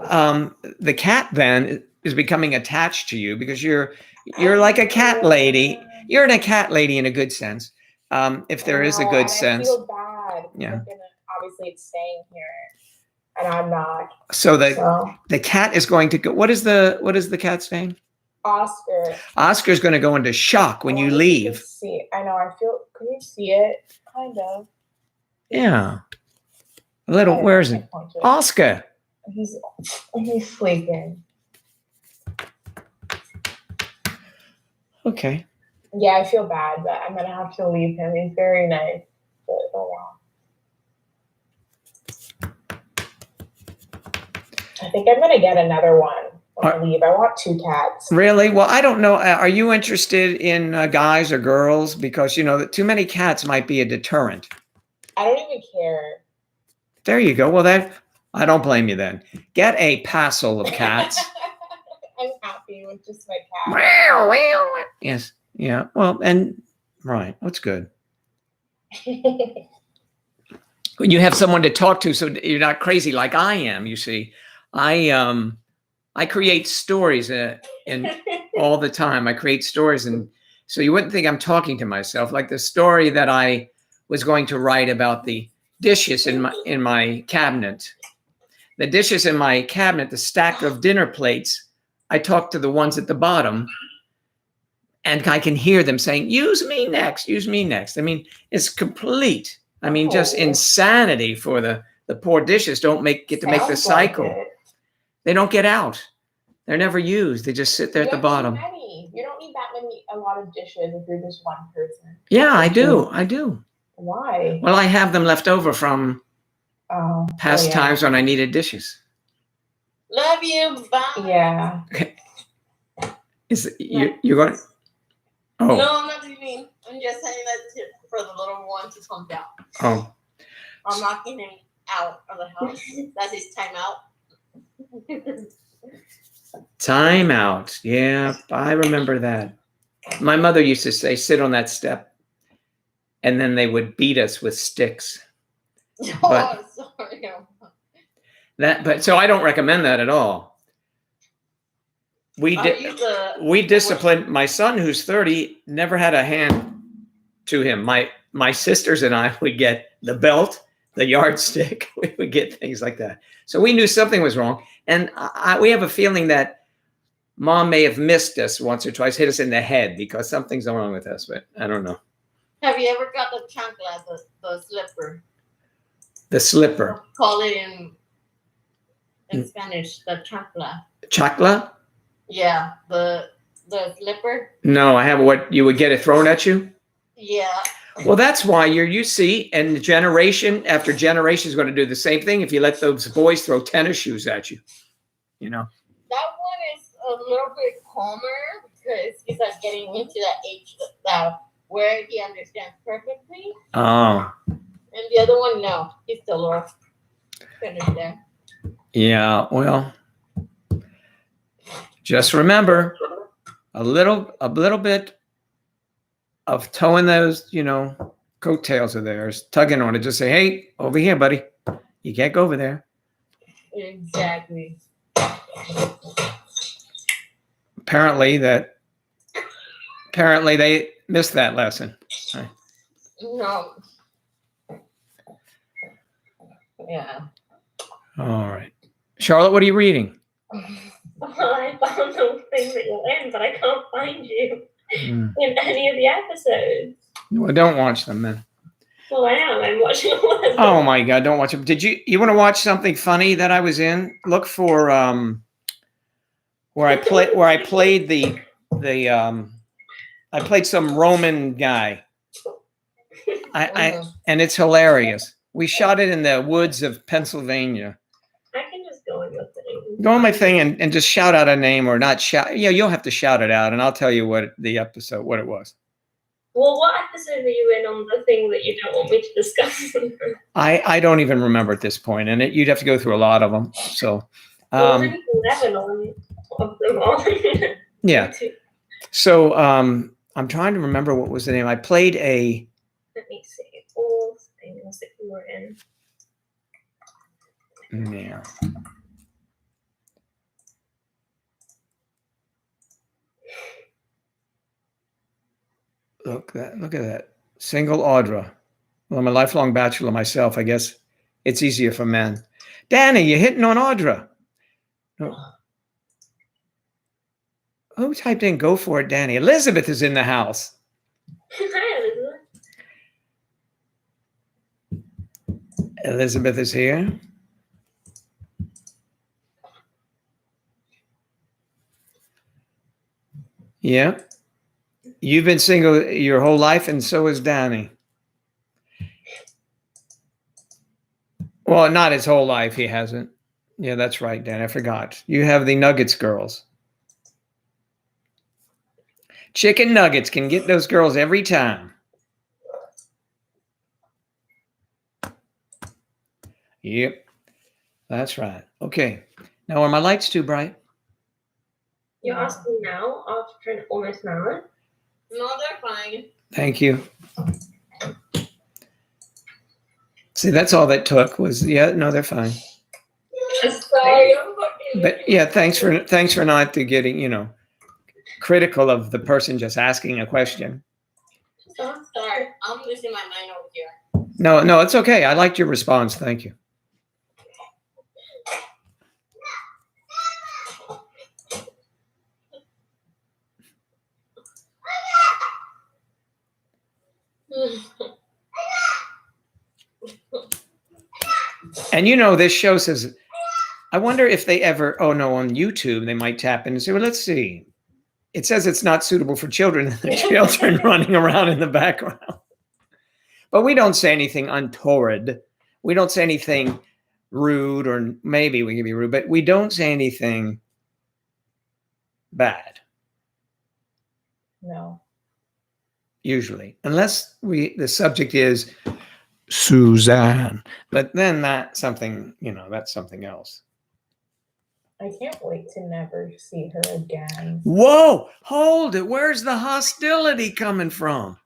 the cat then is becoming attached to you because you're like a cat lady. You're a cat lady in a good sense. If there is a good sense. I feel bad. Yeah. Obviously, it's staying here, and I'm not. So the cat is going to go. What is the cat's name? Oscar. Oscar's going to go into shock when you leave. See, I know. I feel. Can you see it? Kind of. Yeah. A little. Where is it? Oscar. He's sleeping. Okay. Yeah, I feel bad, but I'm gonna have to leave him. He's very nice. But, oh wow. I think I'm gonna get another one when I leave. I want 2 cats. Really? Well, I don't know. Are you interested in guys or girls? Because too many cats might be a deterrent. I don't even care. There you go. Well, I don't blame you then. Get a passel of cats. I'm happy with just my cat. Yes. Yeah. Well, and right. That's good. When you have someone to talk to, so you're not crazy like I am. You see, I create stories and all the time. I create stories, and so you wouldn't think I'm talking to myself. Like the story that I was going to write about the dishes in my cabinet. The dishes in my cabinet, the stack of dinner plates. I talk to the ones at the bottom, and I can hear them saying, "Use me next. Use me next." I mean, it's complete. I mean, just insanity for the poor dishes. Don't get to make the cycle. Like they don't get out. They're never used. They just sit there at the bottom. You don't need a lot of dishes if you're just one person. Yeah, I do. Why? Well, I have them left over from past times when I needed dishes. Love you. Bye. Yeah. You're going? Oh. No, I'm not leaving. I'm just saying that for the little one to come down. Oh. I'm knocking him out of the house. That's his timeout. Time out. Yeah, I remember that. My mother used to say, "Sit on that step," and then they would beat us with sticks. But sorry. So I don't recommend that at all. We disciplined my son, who's 30, never had a hand to him. My sisters and I would get the belt, the yardstick. We would get things like that. So we knew something was wrong. And we have a feeling that Mom may have missed us once or twice, hit us in the head because something's wrong with us, but I don't know. Have you ever got the chancla, the slipper? The slipper. Call it in Spanish, the chancla. Chacla? Yeah, the slipper. No, I have what you would get it thrown at you. Yeah. Well, that's why you see, and generation after generation is going to do the same thing if you let those boys throw tennis shoes at you. You know? That one is a little bit calmer because he's like getting into that age where he understands perfectly. Oh. And the other one, no, he's still low. Understand. Yeah, well, just remember a little bit of towing those, coattails of theirs, tugging on it. Just say, hey, over here, buddy. You can't go over there. Exactly. Apparently they missed that lesson. No. Yeah. All right. Charlotte, what are you reading? Well, I found the thing that you're in, but I can't find you Mm. in any of the episodes. Well, don't watch them then. Well, I am. I'm watching all of them. Oh my God, don't watch them. You want to watch something funny that I was in? Look for where I played I played some Roman guy. And it's hilarious. We shot it in the woods of Pennsylvania. I can just go on your thing. Go on my thing and just shout out a name or not shout. Yeah, you'll have to shout it out, and I'll tell you what it was. Well, what episode were you in on the thing that you don't want me to discuss? I don't even remember at this point, and you'd have to go through a lot of them. So, Well, there's 11 of them all. yeah. So I'm trying to remember what was the name. I played a. Let me see. All things that you were in. Yeah. Look at that. Single Audra. Well, I'm a lifelong bachelor myself. I guess it's easier for men. Danny, you're hitting on Audra. No. Who typed in go for it, Danny? Elizabeth is in the house. Hi, Elizabeth. Elizabeth is here. Yeah. You've been single your whole life, and so is Danny. Well, not his whole life. He hasn't. Yeah, that's right, Dan. I forgot. You have the Nuggets girls. Chicken Nuggets can get those girls every time. Yep. That's right. Okay. Now, are my lights too bright? You're asking now after almost an hour? No, they're fine. Thank you. See, that's all that took was, yeah, no, they're fine. Sorry. But yeah, thanks for not getting, critical of the person just asking a question. Sorry, I'm losing my mind over here. No, it's okay. I liked your response. Thank you. And this show says, I wonder if they ever, on YouTube, they might tap in and say, well, let's see. It says it's not suitable for children, and the children running around in the background. But we don't say anything untoward. We don't say anything rude, or maybe we can be rude, but we don't say anything bad. No. Usually, unless the subject is Suzanne, but then that's something else. I can't wait to never see her again. Whoa, hold it. Where's the hostility coming from?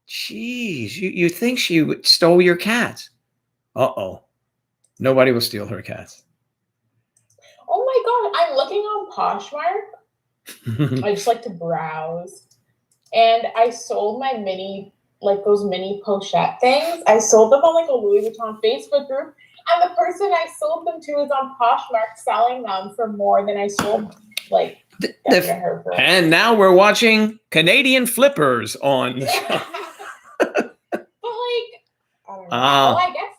Jeez, you think she stole your cats? Uh-oh. Nobody will steal her cats. Oh my God, I'm looking on Poshmark. I just like to browse. And I sold my those mini pochette things. I sold them on a Louis Vuitton Facebook group. And the person I sold them to is on Poshmark selling them for more than I sold her for. And now we're watching Canadian flippers on the show. But I don't know. I guess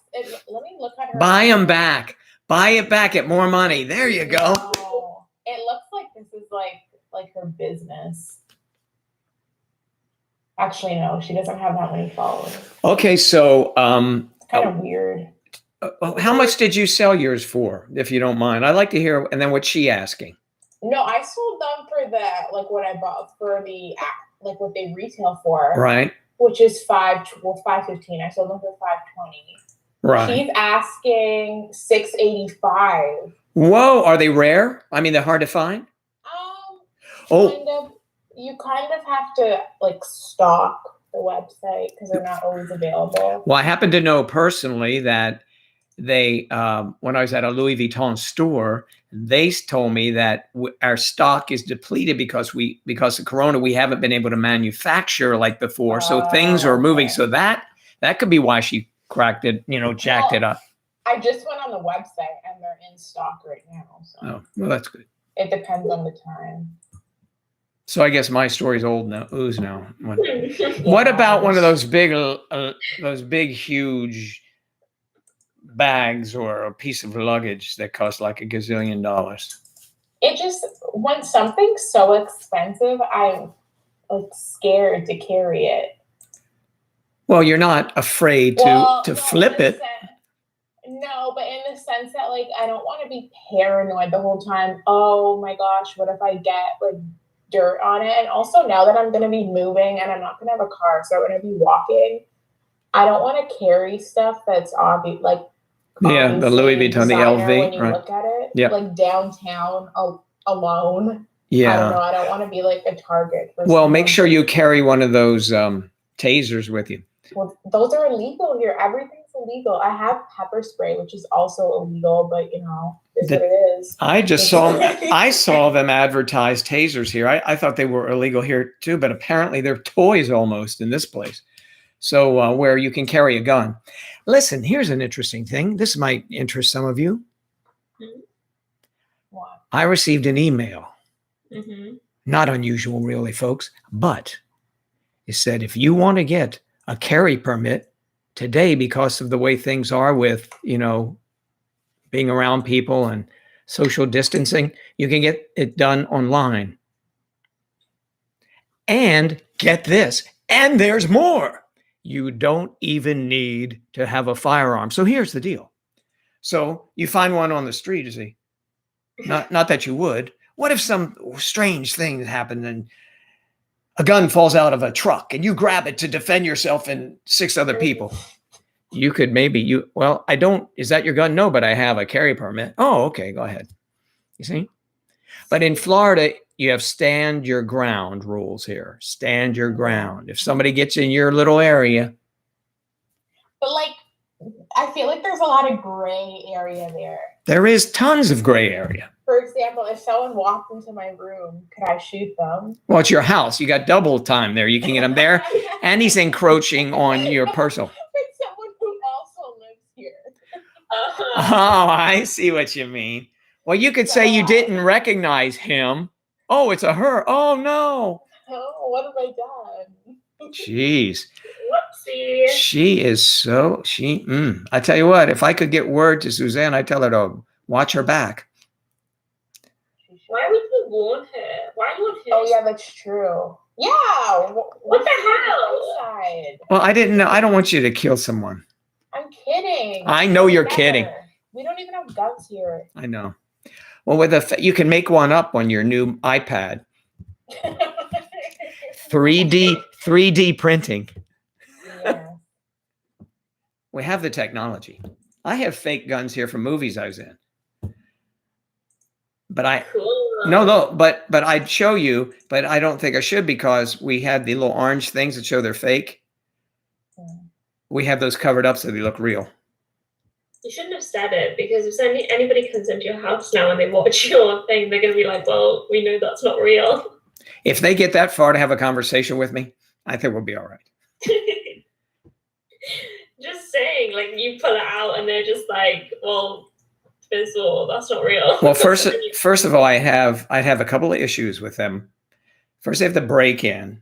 let me look at her. Buy them back. Buy it back at more money. There you go. Oh, it looks like this is like her business. Actually, no, she doesn't have that many followers. Okay, so It's kind of weird. how much did you sell yours for, if you don't mind? I'd like to hear. And then what's she asking? No, I sold them for what I bought for the like what they retail for, Right. which is $515. I sold them for $520. Right. She's asking $685. Whoa, are they rare? I mean, they're hard to find. Oh, You kind of have to like stalk the website because they're not always available. well, I happen to know personally that they, when I was at a Louis Vuitton store, they told me that our stock is depleted because of Corona, we haven't been able to manufacture like before. So things are moving. Okay. So that could be why she cracked it, jacked it up. I just went on the website and they're in stock right now. So Oh, well, that's good. it depends on the time. So I guess my story's old now. Ooze now. What about one of those big, huge bags or a piece of luggage that costs like $1 gazillion? It just, when something's so expensive, I'm like scared to carry it. Well, you're not afraid to flip it. No, but in the sense that like I don't want to be paranoid the whole time. Oh my gosh, what if I get like dirt on it? And also now that I'm going to be moving and I'm not going to have a car, so I'm going to be walking, I don't want to carry stuff that's obvious, like the Louis Vuitton, the LV, when you right? look at it, Yeah, like downtown alone. Yeah. I don't know. I don't want to be like a target. Well, make sure you carry one of those tasers with you. Well, those are illegal here. Everything's illegal. I have pepper spray, which is also illegal, but it's what it is. I saw them advertise tasers here. I thought they were illegal here too, but apparently they're toys almost in this place. So where you can carry a gun. Listen, here's an interesting thing. This might interest some of you. What? I received an email. Mm-hmm. Not unusual, really, folks, but it said if you want to get a carry permit today, because of the way things are with, being around people and social distancing, you can get it done online. And get this, and there's more. You don't even need to have a firearm. So here's the deal. So you find one on the street, is he? Not that you would. What if some strange thing happened and a gun falls out of a truck and you grab it to defend yourself and 6 other people? You could I don't, is that your gun? No, but I have a carry permit. Oh, okay, go ahead. You see? But in Florida, you have stand your ground rules here. Stand your ground. If somebody gets in your little area. But like, I feel like there's a lot of gray area there. There is tons of gray area. For example, if someone walked into my room, could I shoot them? Well, it's your house. You got double time there. You can get them there. And he's encroaching on your personal. It's someone who also lives here. Oh, I see what you mean. Well, you could say you didn't recognize him. Oh, it's a her. Oh, no. Oh, what have I done? Jeez. Whoopsie. She is so, I tell you what, if I could get word to Suzanne, I'd tell her to watch her back. Why would you warn her? Why would her? Oh, yeah, that's true. Yeah. What the hell? Outside? Well, I didn't know. I don't want you to kill someone. I'm kidding. I know you're Never. kidding. We don't even have guns here. I know. Well, you can make one up on your new iPad. 3D printing. Yeah. We have the technology. I have fake guns here from movies I was in. But Cool. but I'd show you, but I don't think I should because we had the little orange things that show they're fake. We have those covered up so they look real. You shouldn't have said it because if anybody comes into your house now and they watch your thing, they're going to be like, well, we know that's not real. If they get that far to have a conversation with me, I think we'll be all right. Just saying, like you pull it out and they're just like, well, Fizzle, that's not real. Well, first of all, I'd have a couple of issues with them. First, they have to break in,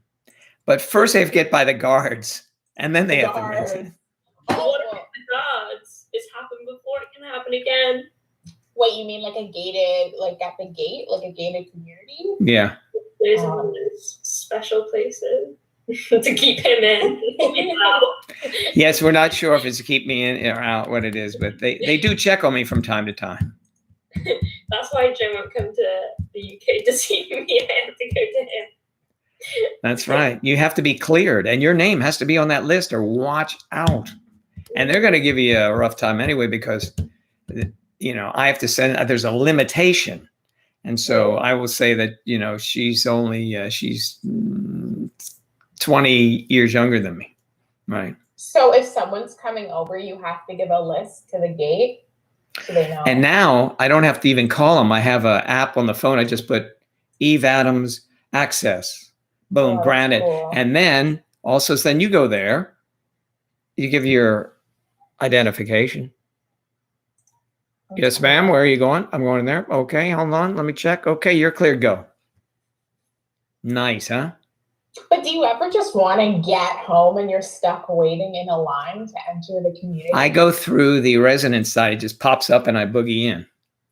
but first they have to get by the guards, and then they have to break in. What about the guards? It's happened before. It can happen again. Wait, you mean like a gated, like at the gate, like a gated community? Yeah. There's one of those special places. to keep him in. Yes, we're not sure if it's to keep me in or out, what it is, but they do check on me from time to time. That's why Joe won't come to the UK to see me. I have to go to him. That's right. You have to be cleared, and your name has to be on that list, or watch out. And they're going to give you a rough time anyway, because, you know, I have to send, there's a limitation. And so I will say that, you know, she's only, she's 20 years younger than me. Right. So if someone's coming over, you have to give a list to the gate so they know. And now I don't have to even call them. I have an app on the phone. I just put Eve Adams access. Boom, granted. Cool. And then also, then you go there, you give your identification. Okay. Yes, ma'am. Where are you going? I'm going there. Okay, hold on. Let me check. Okay, you're cleared. Go. Nice, huh? But do you ever just want to get home and you're stuck waiting in a line to enter the community? I go through the residence side. It just pops up and I boogie in.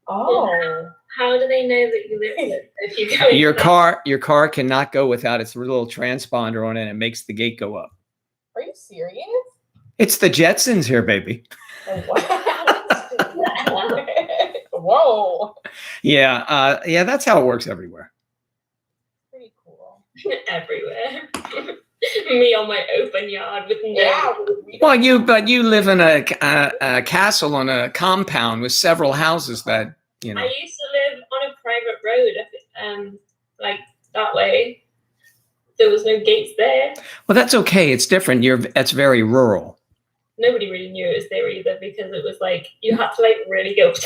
Oh. How do they know that you live there if you go? Your car cannot go without its little transponder on it, and it makes the gate go up. Are you serious? It's the Jetsons here, baby. Oh, wow. Whoa. Yeah, yeah, that's how it works everywhere. Pretty cool. Everywhere. Me on my open yard with no. Yeah. Well, you live in a castle on a compound with several houses that, you know. I used to live on a private road, like that way. There was no gates there. Well, that's okay. It's different. That's very rural. Nobody really knew it was there either, because it was like you had to like really go to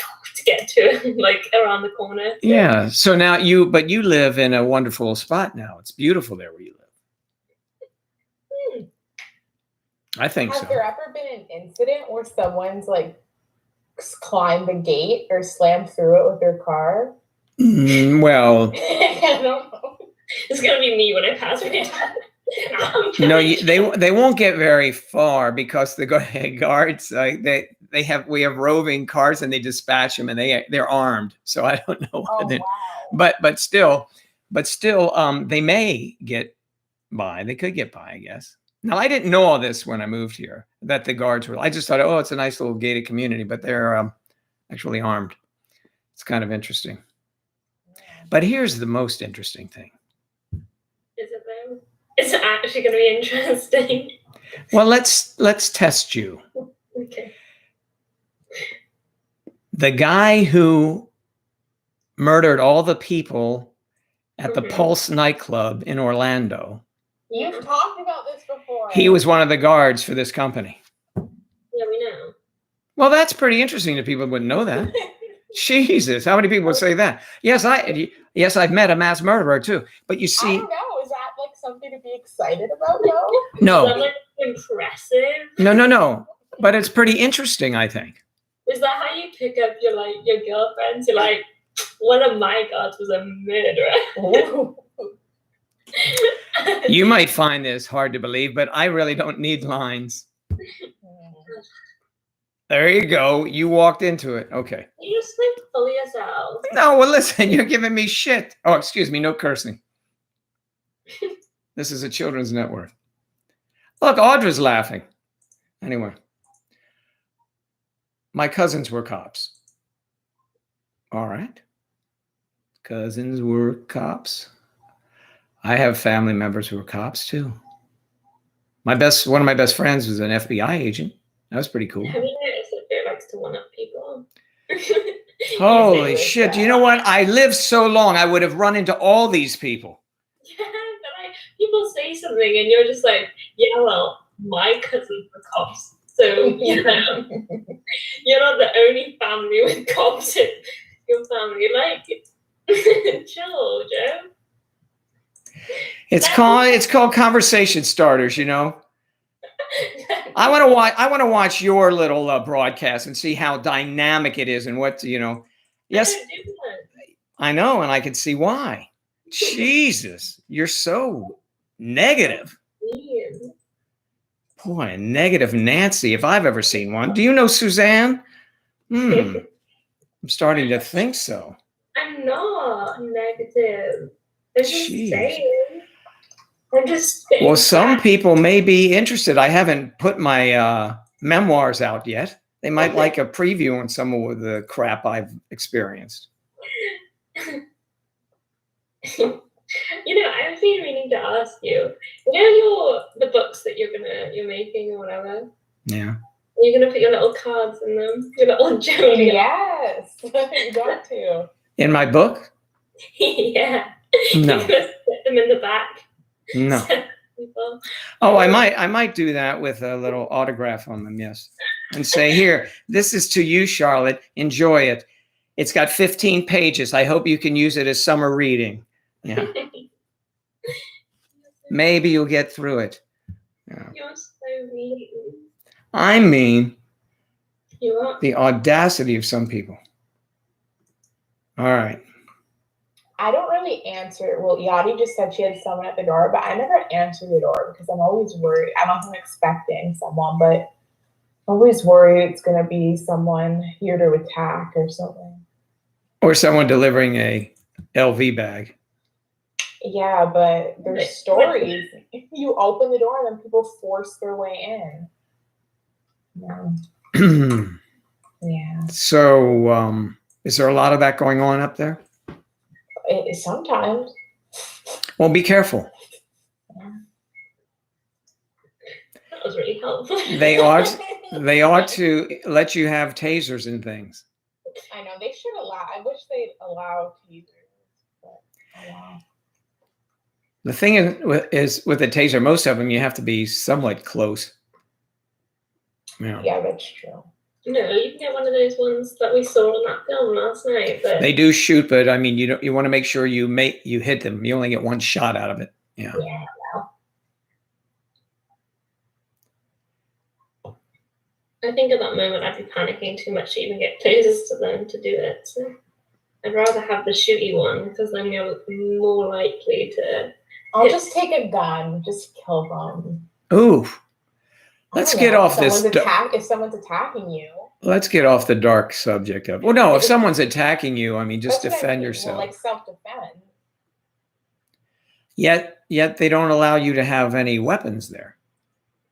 get to it, like around the corner. So. Yeah. So now you live in a wonderful spot now. It's beautiful there where you live. I think so. Has there ever been an incident where someone's like climbed the gate or slammed through it with their car? Well, I don't know. It's gonna be me when I pass my dad. No, they won't get very far, because the guards we have roving cars and they dispatch them, and they're armed. So I don't know. Oh, wow. But still, they may get by. They could get by, I guess. Now, I didn't know all this when I moved here, that the guards were. I just thought, oh, it's a nice little gated community, but they're actually armed. It's kind of interesting. But here's the most interesting thing. Is it though? It's actually going to be interesting. Well, let's test you. Okay. The guy who murdered all the people at the Pulse nightclub in Orlando. You've talked about this before. He was one of the guards for this company. Yeah, we know. Well, that's pretty interesting that people wouldn't know that. Jesus, how many people would say that? Yes, I've met a mass murderer too. But you see, I don't know. Is that like something to be excited about? No. No. Is that like impressive? No. But it's pretty interesting, I think. Is that how you pick up your girlfriends? You're like, one of my guards was a murderer. You might find this hard to believe, but I really don't need lines. There you go. You walked into it. Okay. You just like fully yourself. No, well, listen, you're giving me shit. Oh, excuse me. No cursing. This is a children's network. Look, Audra's laughing. Anyway, my cousins were cops. All right. Cousins were cops. I have family members who are cops too. One of my best friends was an FBI agent. That was pretty cool. Have you noticed that Bear likes to one-up people? Holy shit. You know what? I lived so long, I would have run into all these people. Yeah, but people say something and you're just like, yeah, well, my cousins were cops. So, you know, you're not the only family with cops in your family. Like, chill, Joe. It's called conversation starters, you know. I want to watch your little broadcast and see how dynamic it is and what, you know. Yes, I know, and I can see why. Jesus, you're so negative. Boy, negative Nancy, if I've ever seen one. Do you know Suzanne? I'm starting to think so. I'm not negative. I'm just saying. I'm just Well, some people may be interested. I haven't put my memoirs out yet. They might like a preview on some of the crap I've experienced. I've been meaning to ask you. The books that you're making or whatever. Yeah. You're gonna put your little cards in them, your little journal. Yes, you got to. In my book? Yeah. No. You're gonna put them in the back. No. People. Oh, I might do that with a little autograph on them, yes. And say, here, this is to you, Charlotte. Enjoy it. It's got 15 pages. I hope you can use it as summer reading. Yeah. Maybe you'll get through it. Yeah. You're so mean. I mean, You are. the audacity of some people. All right. I don't really answer. Well, Yadi just said she had someone at the door, but I never answer the door because I'm always worried. I wasn't expecting someone, but I'm always worried it's going to be someone here to attack or something. Or someone delivering a LV bag. Yeah, but there's stories. You open the door and then people force their way in. Yeah. Yeah. So, is there a lot of that going on up there? Sometimes. Well, be careful. That was really helpful. They ought to let you have tasers and things. I know they should allow. I wish they'd allow tasers, but oh wow. The thing is with a taser, most of them you have to be somewhat close. Yeah. Yeah, that's true. No, you can get one of those ones that we saw in that film last night. But They do shoot, but I mean, you want to make sure you hit them. You only get one shot out of it. Yeah. Yeah. I think at that moment I'd be panicking too much to even get closest to them to do it. So I'd rather have the shooty one because then you're more likely to. I'll just take a gun, just kill them. Ooh. Let's get off this. If someone's attacking you. Let's get off the dark subject of. Well, no, if someone's attacking you, I mean, just That's what I defend mean, yourself. Well, like self-defense. Yet they don't allow you to have any weapons there.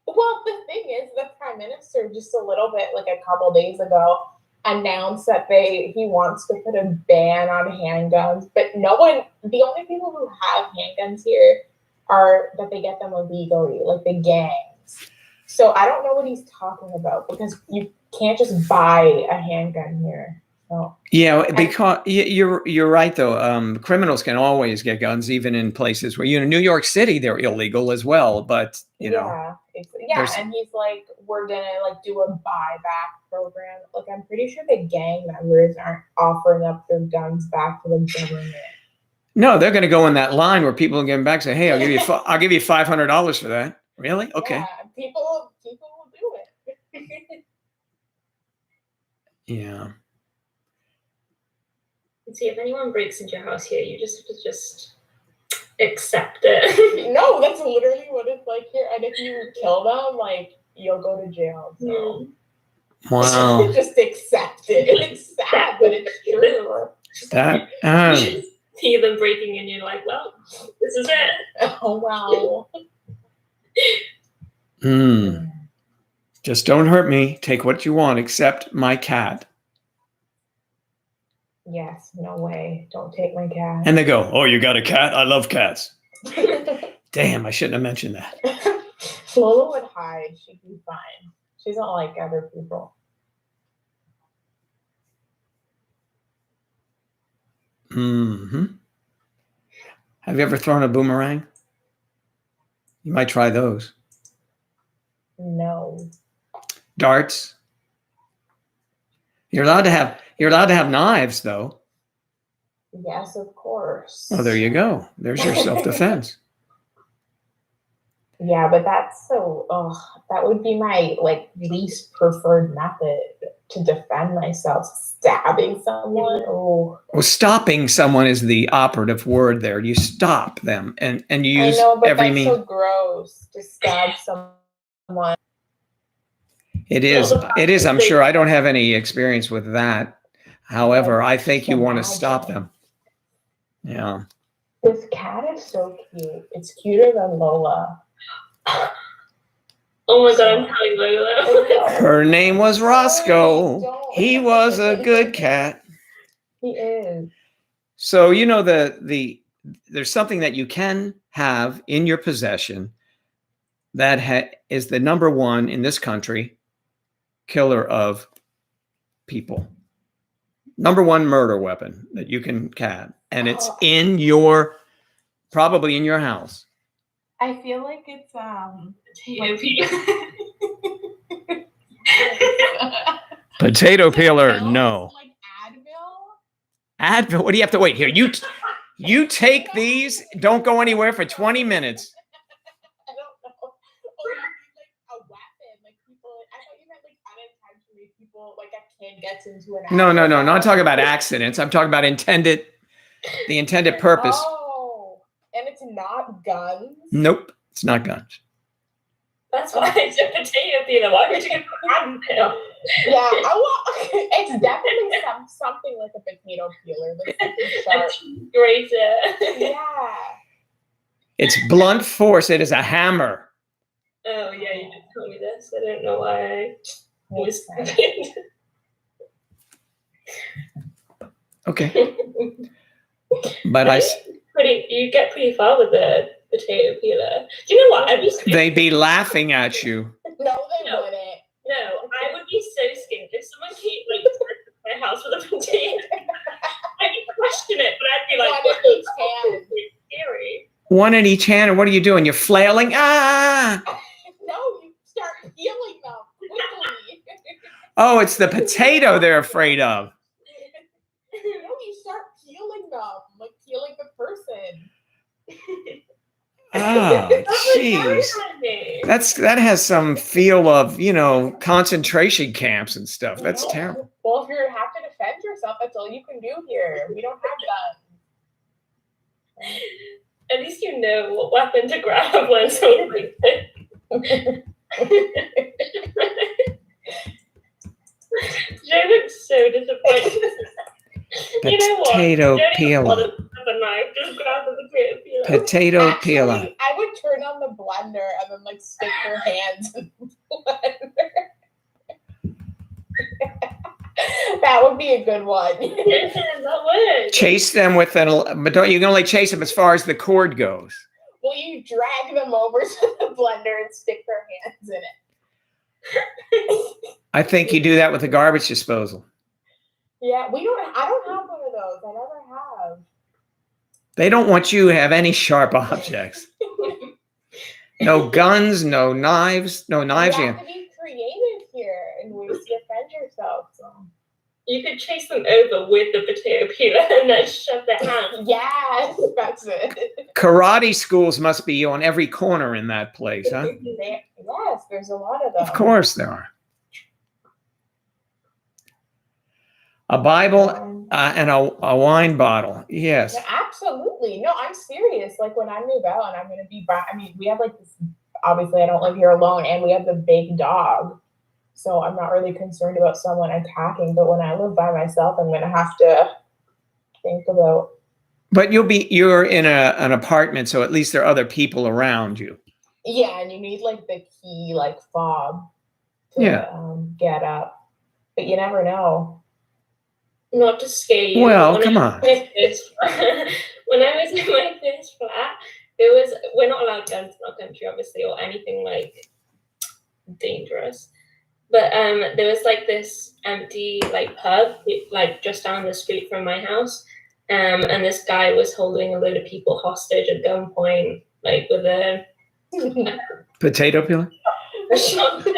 Well, the thing is, the prime minister just a little bit, like a couple days ago, announced that he wants to put a ban on handguns, but no one. The only people who have handguns here are that they get them illegally, like the gangs. So I don't know what he's talking about because you can't just buy a handgun here. So. Yeah, because you're right though. Criminals can always get guns, even in places where New York City they're illegal as well. But yeah, and he's like, we're gonna like do a buyback program. Like I'm pretty sure the gang members aren't offering up their guns back to the government. No, they're gonna go in that line where people give them back. Say, hey, I'll give you $500 for that. Really? Okay. Yeah, people will do it. Yeah. See, if anyone breaks into your house here, you just have to just accept it. No, that's literally what it's like here. And if you kill them, like you'll go to jail. So. Wow. Just accept it. It's sad, but it's true. That. See them breaking in, you're like, well, this is it. Oh wow. Just don't hurt me. Take what you want, except my cat. Yes, no way. Don't take my cat. And they go, oh, you got a cat? I love cats. Damn, I shouldn't have mentioned that. Lola would hide. She'd be fine. She's not like other people. Have you ever thrown a boomerang? You might try those. No. Darts. You're allowed to have knives, though. Yes, of course. Oh, there you go. There's your self-defense. Yeah, but that's that would be my least preferred method to defend myself. Stabbing someone. Oh. Well, stopping someone is the operative word there. You stop them and you use every means. So gross to stab someone. It is. I'm sure. I don't have any experience with that. However, I think you want to stop them. Yeah. This cat is so cute. It's cuter than Lola. Oh my god, I'm telling Lola. Her name was Roscoe. He was a good cat. He is. So you know there's something that you can have in your possession that is the number one in this country killer of people. Number one murder weapon that you can have, and it's in probably in your house. I feel like it's Potato peeler, Advil? no. Like Advil? Advil, what do you have to wait here? You take these, don't go anywhere for 20 minutes. I don't know. Or you need like a weapon. Like people, I thought you meant like unintentionally people, like a kid gets into an No, accident. not talking about accidents. I'm talking about the intended purpose. Oh, and it's not guns. Nope, it's not guns. That's why it's a potato peeler. Why would you get Advil? Yeah, it's definitely something like a potato peeler. Like something sharp. Grater. Yeah. It's blunt force. It is a hammer. Oh yeah, you just told me this. I don't know why I was Okay. But you get pretty far with the potato peeler. Do you know what? they'd be laughing at you. No, they wouldn't. No, I would be so scared if someone came like to my house with a potato. I'd question it, but I'd be like, One in each hand. It's scary. One in each hand, and what are you doing? You're flailing. Ah! No, you start peeling them quickly. Oh, it's the potato they're afraid of. No, you start peeling them, like peeling the person. Oh, jeez. That has some feel of, concentration camps and stuff. That's terrible. Well, if you have to defend yourself, that's all you can do here. We don't have guns. At least you know what weapon to grab when someone brings it. Joe looks so disappointed. You know what? Potato peeler. A knife. Just grab the potato peeler. Potato Actually, peeler. I would turn on the blender and then like stick your hands in the blender. That would be a good one. That would. Chase them with but you can only chase them as far as the cord goes. Well, you drag them over to the blender and stick their hands in it. I think you do that with the garbage disposal. Yeah, I don't have one of those. I never have. They don't want you to have any sharp objects. No guns, no knives. You have to be creative here in ways to defend yourself. So. You could chase them over with the potato peeler and then shove their hand. Yes, that's it. Karate schools must be on every corner in that place, huh? Yes, there's a lot of them. Of course there are. A Bible and a wine bottle. Yes. Yeah, absolutely. No, I'm serious. Like when I move out and I'm going to be back, we have like this, obviously I don't live here alone and we have the big dog. So I'm not really concerned about someone attacking. But when I live by myself, I'm going to have to think about. But you're in an apartment, so at least there are other people around you. Yeah, and you need like the key, like fob to get up. But you never know. Not to scare you. Well, come on. When I was in my first flat, we're not allowed guns in our country, obviously, or anything like dangerous. But there was like this empty like pub, like just down the street from my house, and this guy was holding a load of people hostage at gunpoint, like with a potato peeler. A shotgun.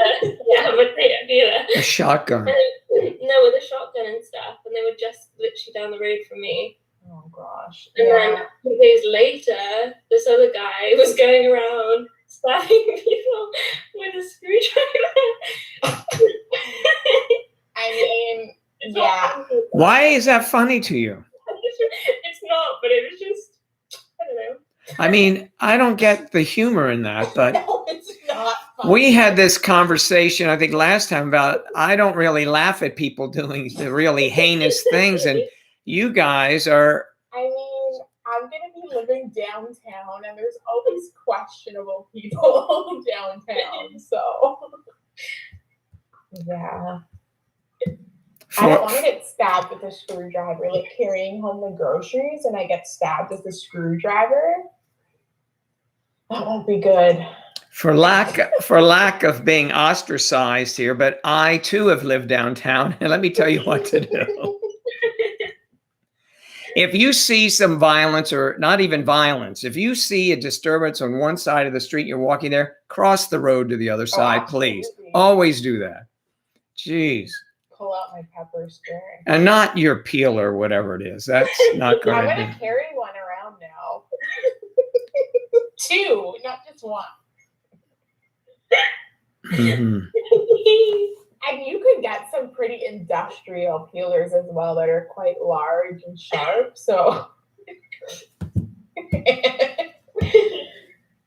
Yeah, potato peeler. A shotgun. No, with a shotgun and stuff, and they were just literally down the road from me. Oh gosh. And then 2 days later, this other guy was going around stabbing people with a screwdriver. I mean, yeah. Why is that funny to you? It's not, but it was just, I don't know. I mean, I don't get the humor in that, but No, it's not funny. we had this conversation, I think, last time about I don't really laugh at people doing the really heinous things, and you guys are. I mean, I'm gonna be living downtown, and there's always questionable people downtown. So, yeah. I don't want to get stabbed with a screwdriver, like carrying home the groceries, and I get stabbed with a screwdriver. That won't be good. For lack of being ostracized here, but I too have lived downtown, and let me tell you what to do. If you see some violence, or not even violence, if you see a disturbance on one side of the street, you're walking there, cross the road to the other side, please. Absolutely. Always do that. Jeez. Pull out my pepper spray. And not your peel or whatever it is. That's not I'm going to gonna be. carry one around now. 2, not just 1. Mhm. And you could get some pretty industrial peelers as well that are quite large and sharp. So,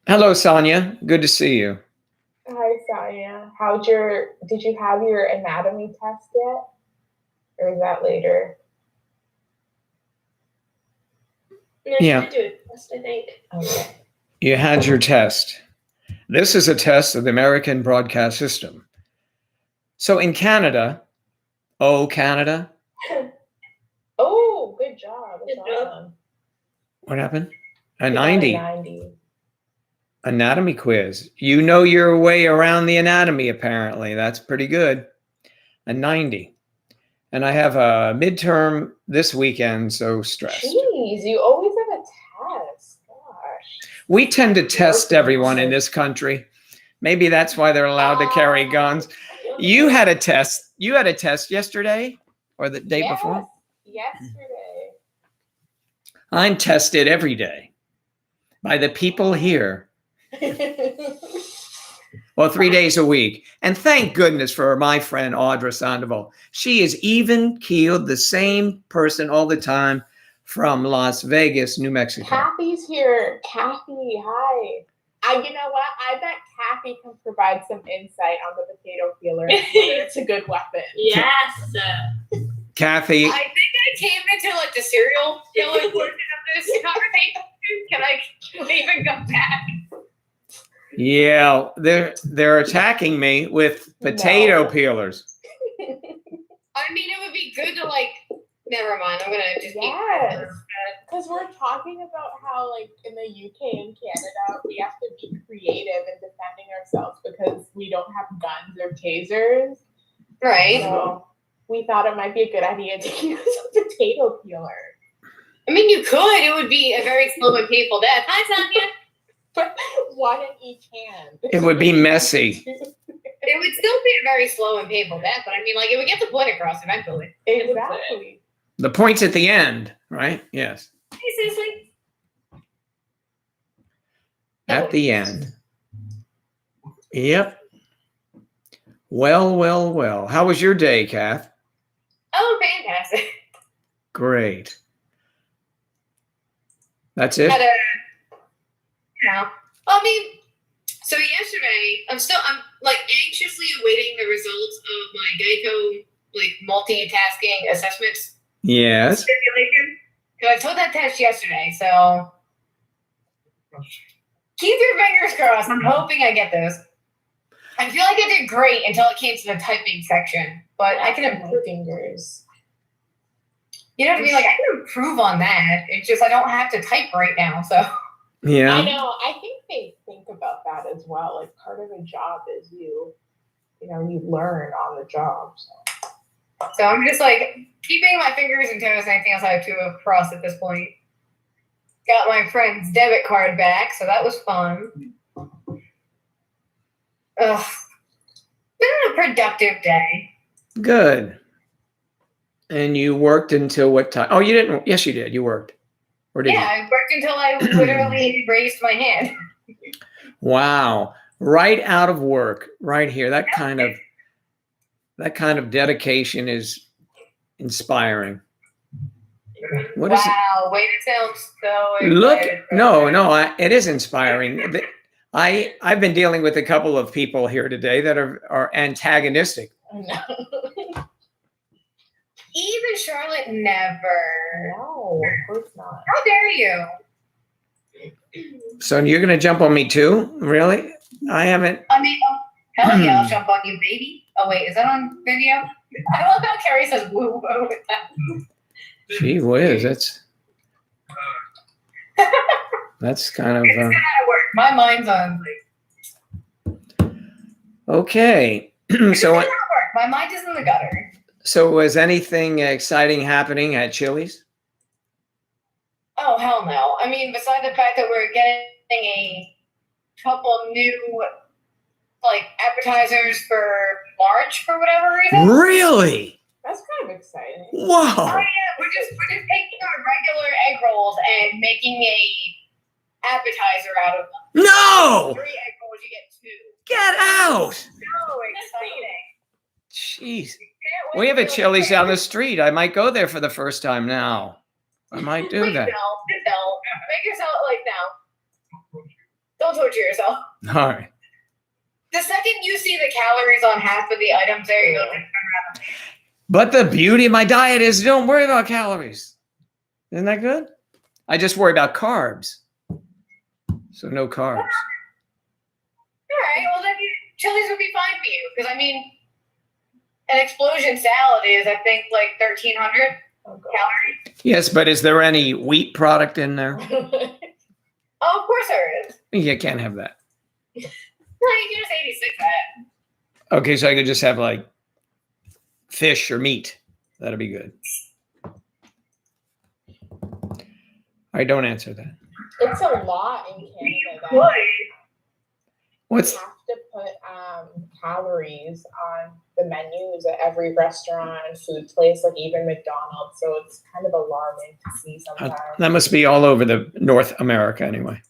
Hello, Sonia. Good to see you. hi Sonia. Did you have your anatomy test yet? Or is that later? No, Yeah. I do a test, I think. Okay. You had your test. This is a test of the American broadcast system. So in Canada, Canada, Oh, good job. That's Good job. awesome. what happened? A You got 90 90. anatomy quiz. You know your way around the anatomy, apparently. That's pretty good. A 90. And I have a midterm this weekend, so stressed. Jeez, you always have a test. Gosh. We tend to test everyone in this country. Maybe that's why they're allowed to carry guns. You had a test. You had a test yesterday or the day before? Yesterday. I'm tested every day by the people here. Well, 3 days a week. And thank goodness for my friend Audra Sandoval. She is even keeled, the same person all the time from Las Vegas, New Mexico. Kathy's here. Kathy, hi. You know what? I bet Kathy can provide some insight on the potato peeler. It's a good weapon. Yes. Kathy, I think I came into like the serial killer portion of this conversation. Can I even go back? yeah, they're attacking me with potato No. peelers. I mean, it would be good to like. Never mind. I'm gonna just. Yes. Because we're talking about how, like, in the UK and Canada, we have to be creative in defending ourselves because we don't have guns or tasers. Right. So we thought it might be a good idea to use a potato peeler. I mean, you could. It would be a very slow and painful death. Hi, Sonia. But one in each hand. It would be messy. It would still be a very slow and painful death, but I mean, like, it would get the point across eventually. Exactly. The point's at the end, right? Yes. Hey, seriously? At the end. Yep. Well. How was your day, Kath? Oh, fantastic. Great. That's it? Had a, I mean, so yesterday, I'm like anxiously awaiting the results of my Geico like multitasking assessments Yes. simulation. So I took that test yesterday, so keep your fingers crossed. I'm hoping I get those. I feel like I did great until it came to the typing section, but I can improve. Fingers. You know what I mean? Like, I can improve on that. It's just I don't have to type right now, so. Yeah. I know. I think they think about that as well. Like, part of the job is you learn on the job. So I'm just like keeping my fingers and toes. Anything else I have to cross at this point. Got my friend's debit card back, so that was fun. Ugh. Been a productive day. Good. And you worked until what time? Oh, you didn't. Yes, you did. You worked. Or did Yeah, I worked until I literally raised my hand. you? Wow. Right out of work, right here. That kind of dedication is inspiring. What is it? Wow, way to sound so Look, excited. no, it is inspiring. I've been dealing with a couple of people here today that are antagonistic. I know. Even Charlotte never. No, of course not. How dare you? So you're gonna jump on me too? Really? I haven't. I mean, hell yeah, I'll jump on you, baby. Oh wait, is that on video? I love how Carrie says woo woo with that. Gee whiz, that's kind of It's gonna work. My mind's on. okay. It's So, gonna work. My mind is in the gutter. so was anything exciting happening at Chili's? Oh hell no! I mean, besides the fact that we're getting a couple new like appetizers for March for whatever reason. Really? That's kind of exciting. Oh Whoa! yeah, we're just taking our regular egg rolls and making a appetizer out of them. No! 3 egg rolls, you get 2. Get out! So exciting! Jeez. Can't wait We have a to Chili's try it. down the street. I might go there for the first time now. I might do Please that. don't. Make yourself like no. Don't torture yourself. All right. The second you see the calories on half of the items, there you go. But the beauty of my diet is don't worry about calories. Isn't that good? I just worry about carbs. So no carbs. All right, well then Chili's would be fine for you because I mean, an explosion salad is I think like 1,300 Oh, calories. Yes, but is there any wheat product in there? God. Oh, of course there is. You can't have that. No, you can just 86 that. Okay, so I could just have like fish or meat. That'd be good. I don't answer that. It's a lot in Canada that What? What's you have to put calories on the menus at every restaurant and food place, like even McDonald's. So it's kind of alarming to see sometimes. that must be all over the North America anyway.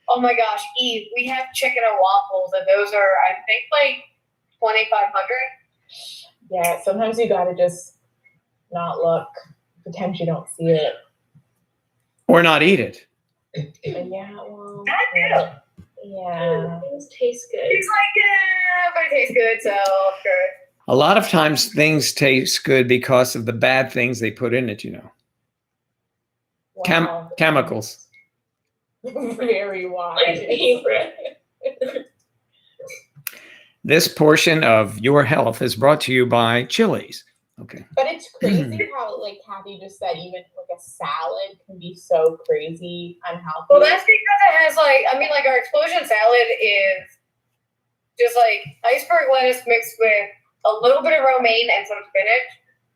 Oh my gosh, Eve, we have chicken and waffles, and those are I think like 2,500. Yeah, sometimes you gotta just not look, pretend you don't see it. Or not eat it. But yeah, well, That yeah. Things taste good. It's like yeah, but it tastes good, so sure. A lot of times things taste good because of the bad things they put in it, you know. Wow. Chemicals. Very wise. My favorite. This portion of Your Health is brought to you by Chili's. Okay. But it's crazy how, like Kathy just said, even like a salad can be so crazy unhealthy. Well, that's because it has like I mean like our explosion salad is just like iceberg lettuce mixed with a little bit of romaine and some spinach,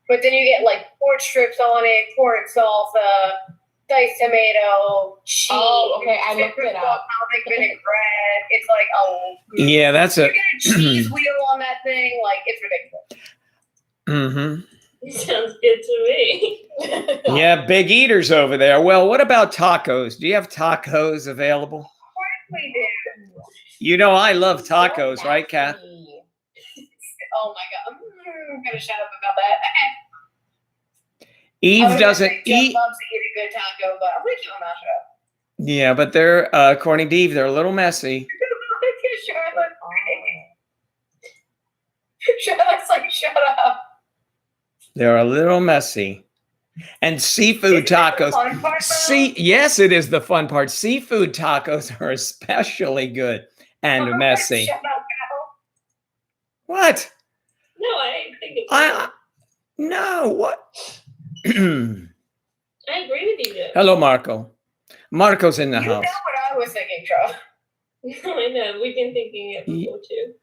but then you get like pork strips on it, corn salsa, diced tomato, cheese. Oh, okay, I looked it up. Balsamic vinaigrette. It's like Yeah, that's you a. get a cheese wheel on that thing. Like it's ridiculous. Mm-hmm. Sounds good to me. Yeah, big eaters over there. Well, what about tacos? Do you have tacos available? We do. You know I love tacos, right, Kath? Oh my god, I'm gonna shut up about that. I Eve was gonna doesn't say Jeff eat. loves to eat a good taco, but I'm gonna keep my mouth shut. Yeah, but they're according to Eve, they're a little messy. Charlotte, Charlotte's like, shut up. They're a little messy. And seafood tacos. Fun part, though? Yes, it is the fun part. Seafood tacos are especially good and messy. Shut up, Al. What? No, I think it's. No, what? I agree with you, Joe. Hello, Marco. Marco's in the You know house. what I was thinking, Charlotte. No, I know. We've been thinking it before too.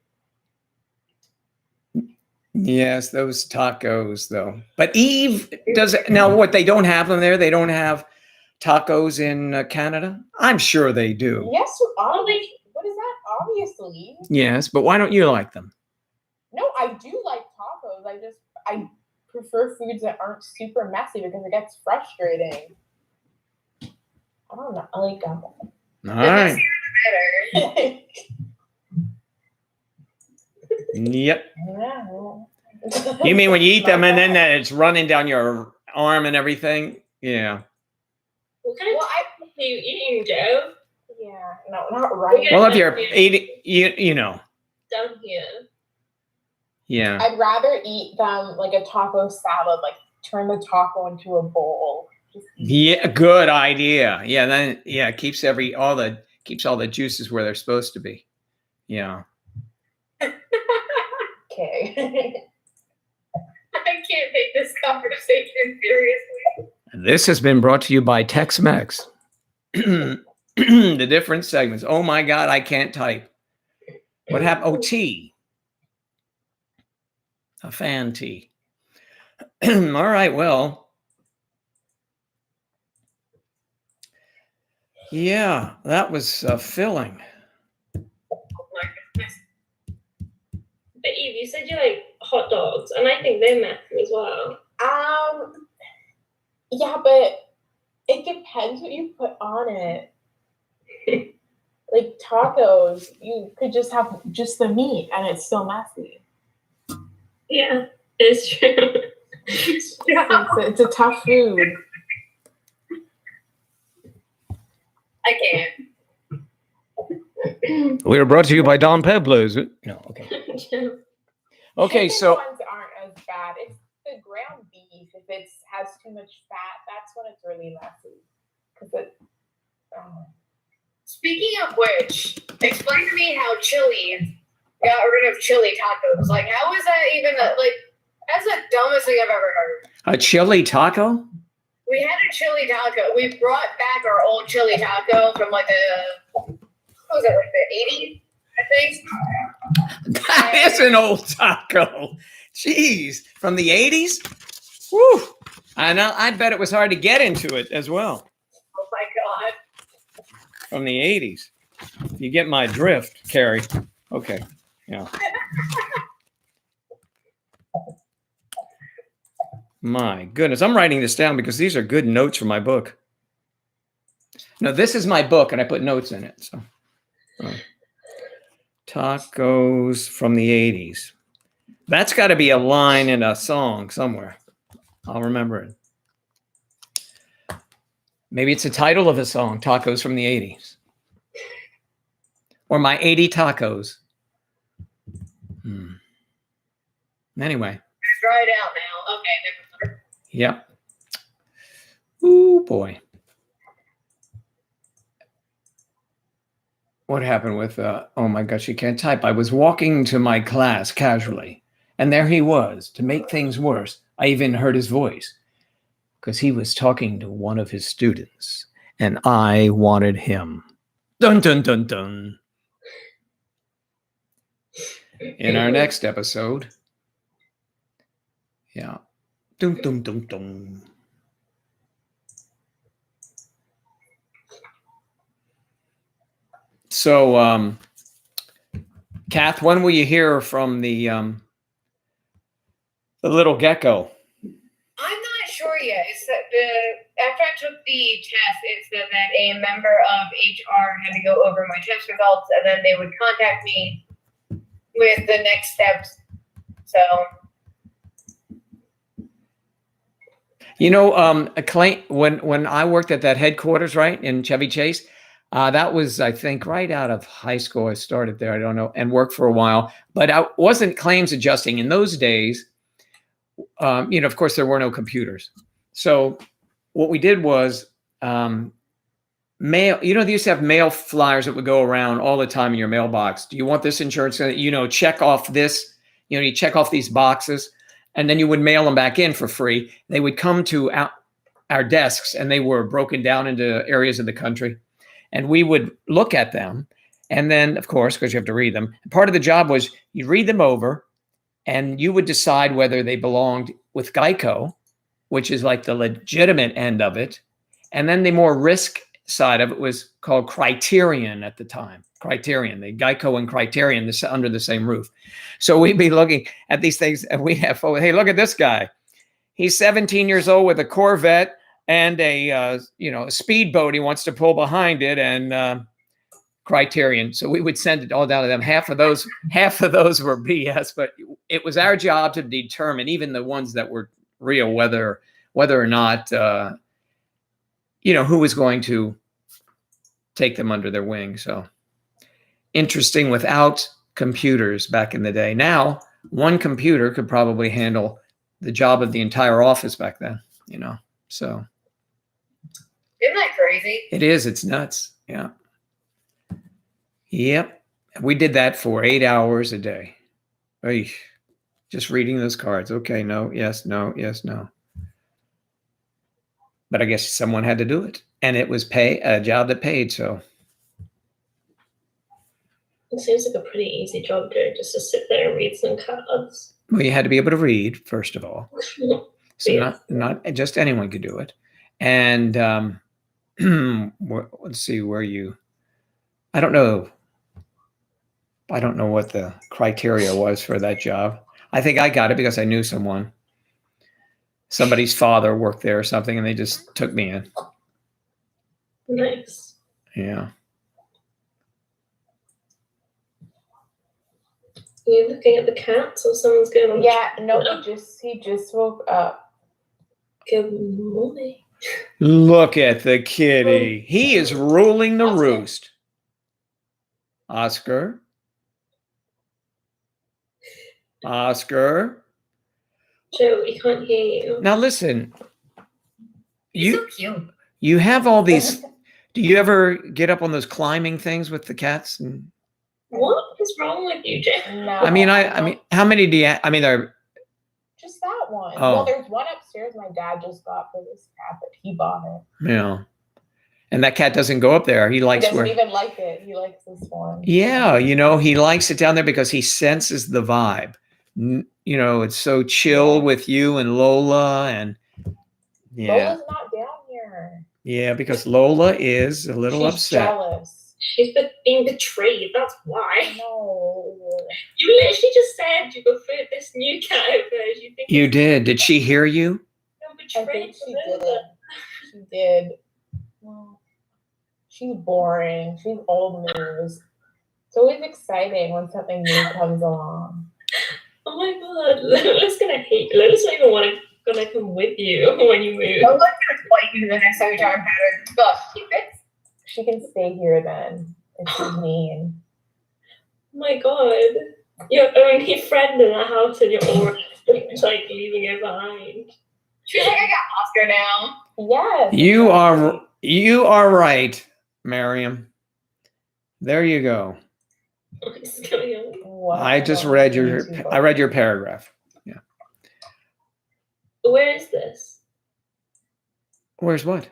Yes, those tacos, though. But Eve does it now. What, they don't have them there? They don't have tacos in Canada? I'm sure they do. Yes, obviously. What is that? Obviously. Yes, but why don't you like them? No, I do like tacos. I prefer foods that aren't super messy because it gets frustrating. I don't know. I like them. All right. Better. Yep. No. You mean when you eat them and then that it's running down your arm and everything? Yeah. What kind of Well, tacos are you eating, Joe? Yeah, no, not right. Okay. Well, if you're eating, you know. Down here. Yeah. I'd rather eat them like a taco salad, like turn the taco into a bowl. Yeah, good idea. Yeah, then it keeps all the juices where they're supposed to be. Yeah. Okay. I can't take this conversation seriously. This has been brought to you by Tex-Mex. The different segments. Oh my God, I can't type. What happened? Oh, tea. A fan tea. All right, well. Yeah, that was filling. Oh my goodness. But Eve, you said you like hot dogs, and I think they're messy as well. Yeah, but it depends what you put on it. Like tacos, you could just have just the meat and it's still messy. Yeah, it's true. It's a tough food. I can't. We were brought to you by Don Pablo's. No, okay. Okay, Chicken so ones aren't as bad. It's the ground beef. If it has too much fat, that's when it's really messy. Speaking of which, explain to me how Chili's got rid of chili tacos. Like, how is that even that's the dumbest thing I've ever heard. a chili taco? We had a chili taco. We brought back our old chili taco from like the 80s, I think. That is an old taco. Jeez, from the 80s? Woo! I know. I bet it was hard to get into it as well. Oh my god. From the 80s. You get my drift, Carrie. Okay. Yeah. My goodness. I'm writing this down because these are good notes for my book. No, this is my book and I put notes in it. So tacos from the 80s. That's got to be a line in a song somewhere. I'll remember it. Maybe it's the title of a song, Tacos from the 80s. Or My 80 Tacos. Anyway. Dried out now. Okay, never mind. Yep. Ooh, boy. What happened with, oh my gosh, you can't type. I was walking to my class casually, and there he was. To make things worse, I even heard his voice because he was talking to one of his students, and I wanted him. Dun, dun, dun, dun. In our next episode, yeah. Dum, dum, dum, dum. So, Kath, when will you hear from the little gecko? I'm not sure yet. It's that after I took the test, it said that a member of HR had to go over my test results, and then they would contact me with the next steps. So, you know, when I worked at that headquarters, right, in Chevy Chase, that was, I think, right out of high school. I started there. I don't know, and worked for a while, but I wasn't claims adjusting in those days. You know, of course, there were no computers. So what we did was mail. You know, they used to have mail flyers that would go around all the time in your mailbox. Do you want this insurance? You know, check off this. You know, you check off these boxes, and then you would mail them back in for free. They would come to our desks, and they were broken down into areas of the country, and we would look at them. And then, of course, because you have to read them, part of the job was you read them over, and you would decide whether they belonged with Geico, which is like the legitimate end of it. And then the more risk side of it was called Criterion at the time. Criterion, the Geico and Criterion under the same roof. So we'd be looking at these things and we have, hey, look at this guy. He's 17 years old with a Corvette and a speedboat. He wants to pull behind it and Criterion. So we would send it all down to them. Half of those were BS, but it was our job to determine, even the ones that were real, whether or not, who was going to take them under their wing. So interesting without computers back in the day. Now, one computer could probably handle the job of the entire office back then, so Isn't that crazy? it is, it's nuts. Yeah. Yep. We did that for 8 hours a day. Oy. Just reading those cards. Okay, no, yes, no, yes, no. But I guess someone had to do it, and it was a job that paid. So It seems like a pretty easy job, Joe, just to sit there and read some cards. well, you had to be able to read first of all. So Yeah. not just anyone could do it. And let's see where I don't know what the criteria was for that job. I think I got it because I knew someone. Somebody's father worked there or something, and they just took me in. Nice. Yeah. Are you looking at the cats or someone's going on? Yeah, no, he just woke up. Good morning. Look at the kitty. He is ruling the roost. Oscar. Oscar. Joe, we can't hear you. Now listen. He's so cute. You have all these. Do you ever get up on those climbing things with the cats? And What is wrong with you, Joe? No, I mean, how many do you? I mean, there. just that one. Oh. Well, there's one upstairs my dad just got for this cat, but he bought it. Yeah. And that cat doesn't go up there. He He likes doesn't where. even like it. He likes this one. Yeah, he likes it down there because he senses the vibe. It's so chill with you and Lola, and yeah, Lola's not down here. yeah, because Lola is a little She's upset. jealous. She's being betrayed, that's why. No. You literally just said you preferred this new cat over hers. You think You did. Did she hear you? you're I betrayed think she for did. Lola. She did. Well, she's boring. She's old news. It's always exciting when something new comes along. Oh my god, Lola's gonna hate you. Lola's not even gonna come with you when you move. Don't look at what you do the next time you try to pattern. Look, keep it. She can stay here then if she's mean. Oh my god. Your only friend in the house and you're already like leaving her behind. She's like, I got Oscar now. Yes. You are right, Miriam. There you go. What is going on? What? I just don't read know your YouTube. I read your paragraph. Where is this? Where's what?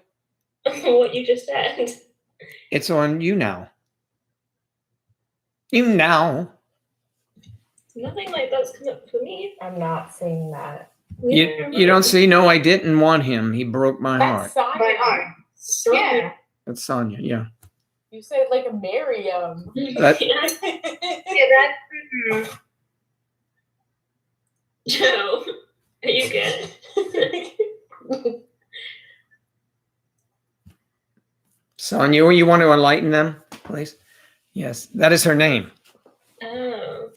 What you just said. It's on you now. You now. Nothing like that's come up for me. I'm not seeing that. You don't see? No, I didn't want him. He broke my heart. That's Sonya. My heart. Sorry. Yeah. That's Sonya. Yeah. You said like a Miriam. That- Yeah, that. Joe, are you good? Sonya, you want to enlighten them, please? Yes, that is her name. Oh.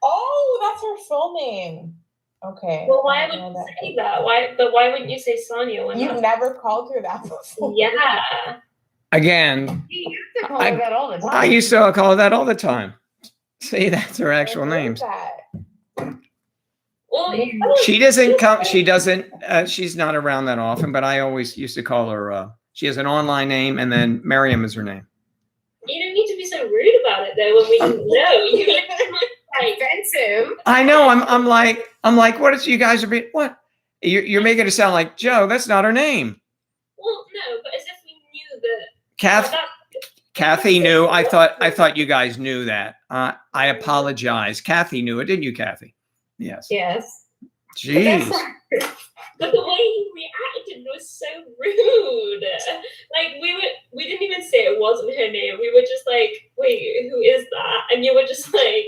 Oh, that's her full name. Okay. Well, why I would know you that. say that? Why wouldn't you say Sonia when You've that's never called her that before. yeah. Again, You used to call I- her that all the time. I used to call her that all the time. See, that's her actual I heard names. that. Well, She doesn't come. She doesn't. She's not around that often. But I always used to call her. She has an online name, and then Miriam is her name. you don't need to be so rude about it though when we didn't know. You like Offensive. I know. I'm like. What is you guys are being? What? You're making it sound like Joe. That's not her name. well, no, but as if we knew that. Kath. Kathy knew. I thought you guys knew that. I apologize. Kathy knew it, didn't you, Kathy? Yes. Yes. Jeez. But the way he reacted was so rude. Like we didn't even say it wasn't her name. We were just like, wait, who is that? And you were just like,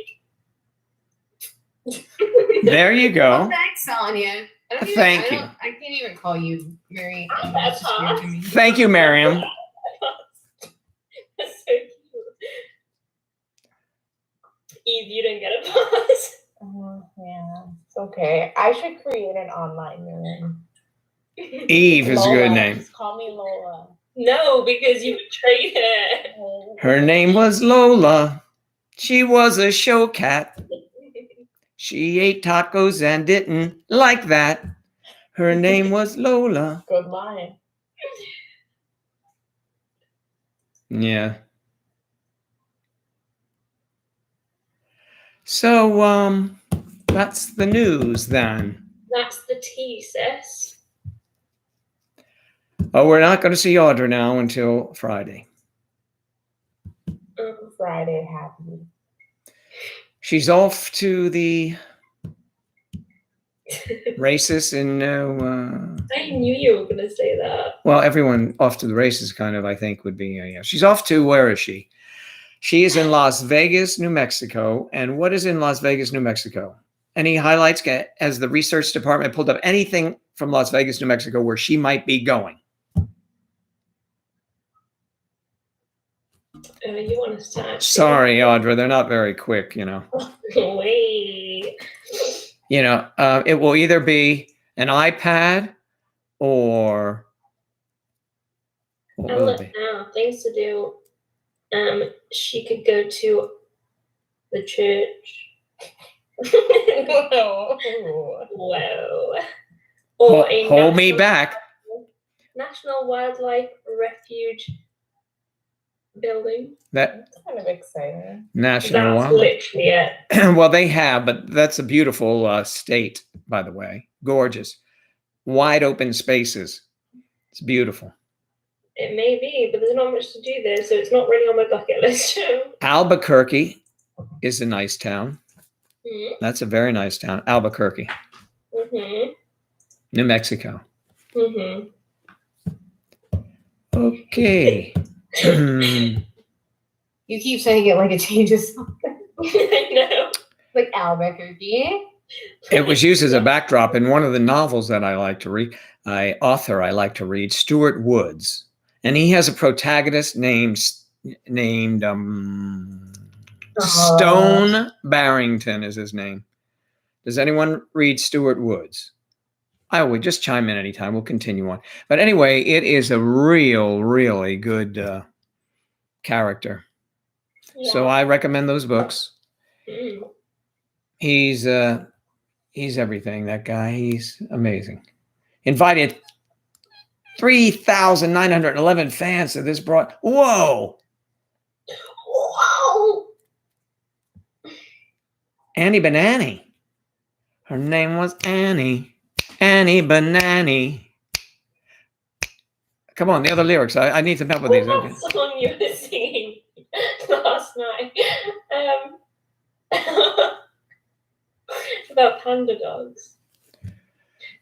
There you Well, go. thanks, Sonia. Thank you. I can't even call you Mary. That's It's just weird to me. Thank you, Miriam. That's so cute. Eve, you didn't get a pause. Yeah, it's okay. I should create an online Miriam. Eve is a good Lola. name. Just call me Lola. No, because you betrayed her. Oh, Her name was Lola. She was a show cat. She ate tacos and didn't like that. Her name was Lola. Good line. Yeah. So, that's the news then. That's the tea, sis. Oh, we're not going to see Audra now until Friday. Friday happy. She's off to the races in, I knew you were going to say that. well, everyone off to the races kind of, I think, would be, yeah. She's off to, where is she? She is in Las Vegas, New Mexico. And what is in Las Vegas, New Mexico? Any highlights? Has the research department pulled up anything from Las Vegas, New Mexico, where she might be going? You want to start? Sorry, Audra, they're not very quick, you know. Wait. You know, it will either be an iPad or what will it be? Things to do. She could go to the church. No. Whoa. Or a Hold me back. National Wildlife Refuge building. That That's kind of exciting. National That's Wildlife. literally it. Well, they have, but that's a beautiful state, by the way. Gorgeous. Wide open spaces. It's beautiful. It may be, but there's not much to do there, so it's not really on my bucket list. Albuquerque is a nice town. Mm-hmm. That's a very nice town. Albuquerque, Mm-hmm. New Mexico. Mm-hmm. Okay. You keep saying it like it changes. I know. Like Albuquerque. It was used as a backdrop in one of the novels that I like to read. I like to read, Stuart Woods, and he has a protagonist named Stone Barrington is his name. Does anyone read Stuart Woods? I would just chime in anytime. We'll continue on. But anyway, it is a really good character. Yeah. So I recommend those books. Mm. He's everything, that guy. He's amazing. Invited 3,911 fans to this Whoa! Wow. Annie Banani. Her name was Annie. Annie Banani. Come on, the other lyrics. I need some help with these. What Okay. was that song you were singing last night? About panda dogs.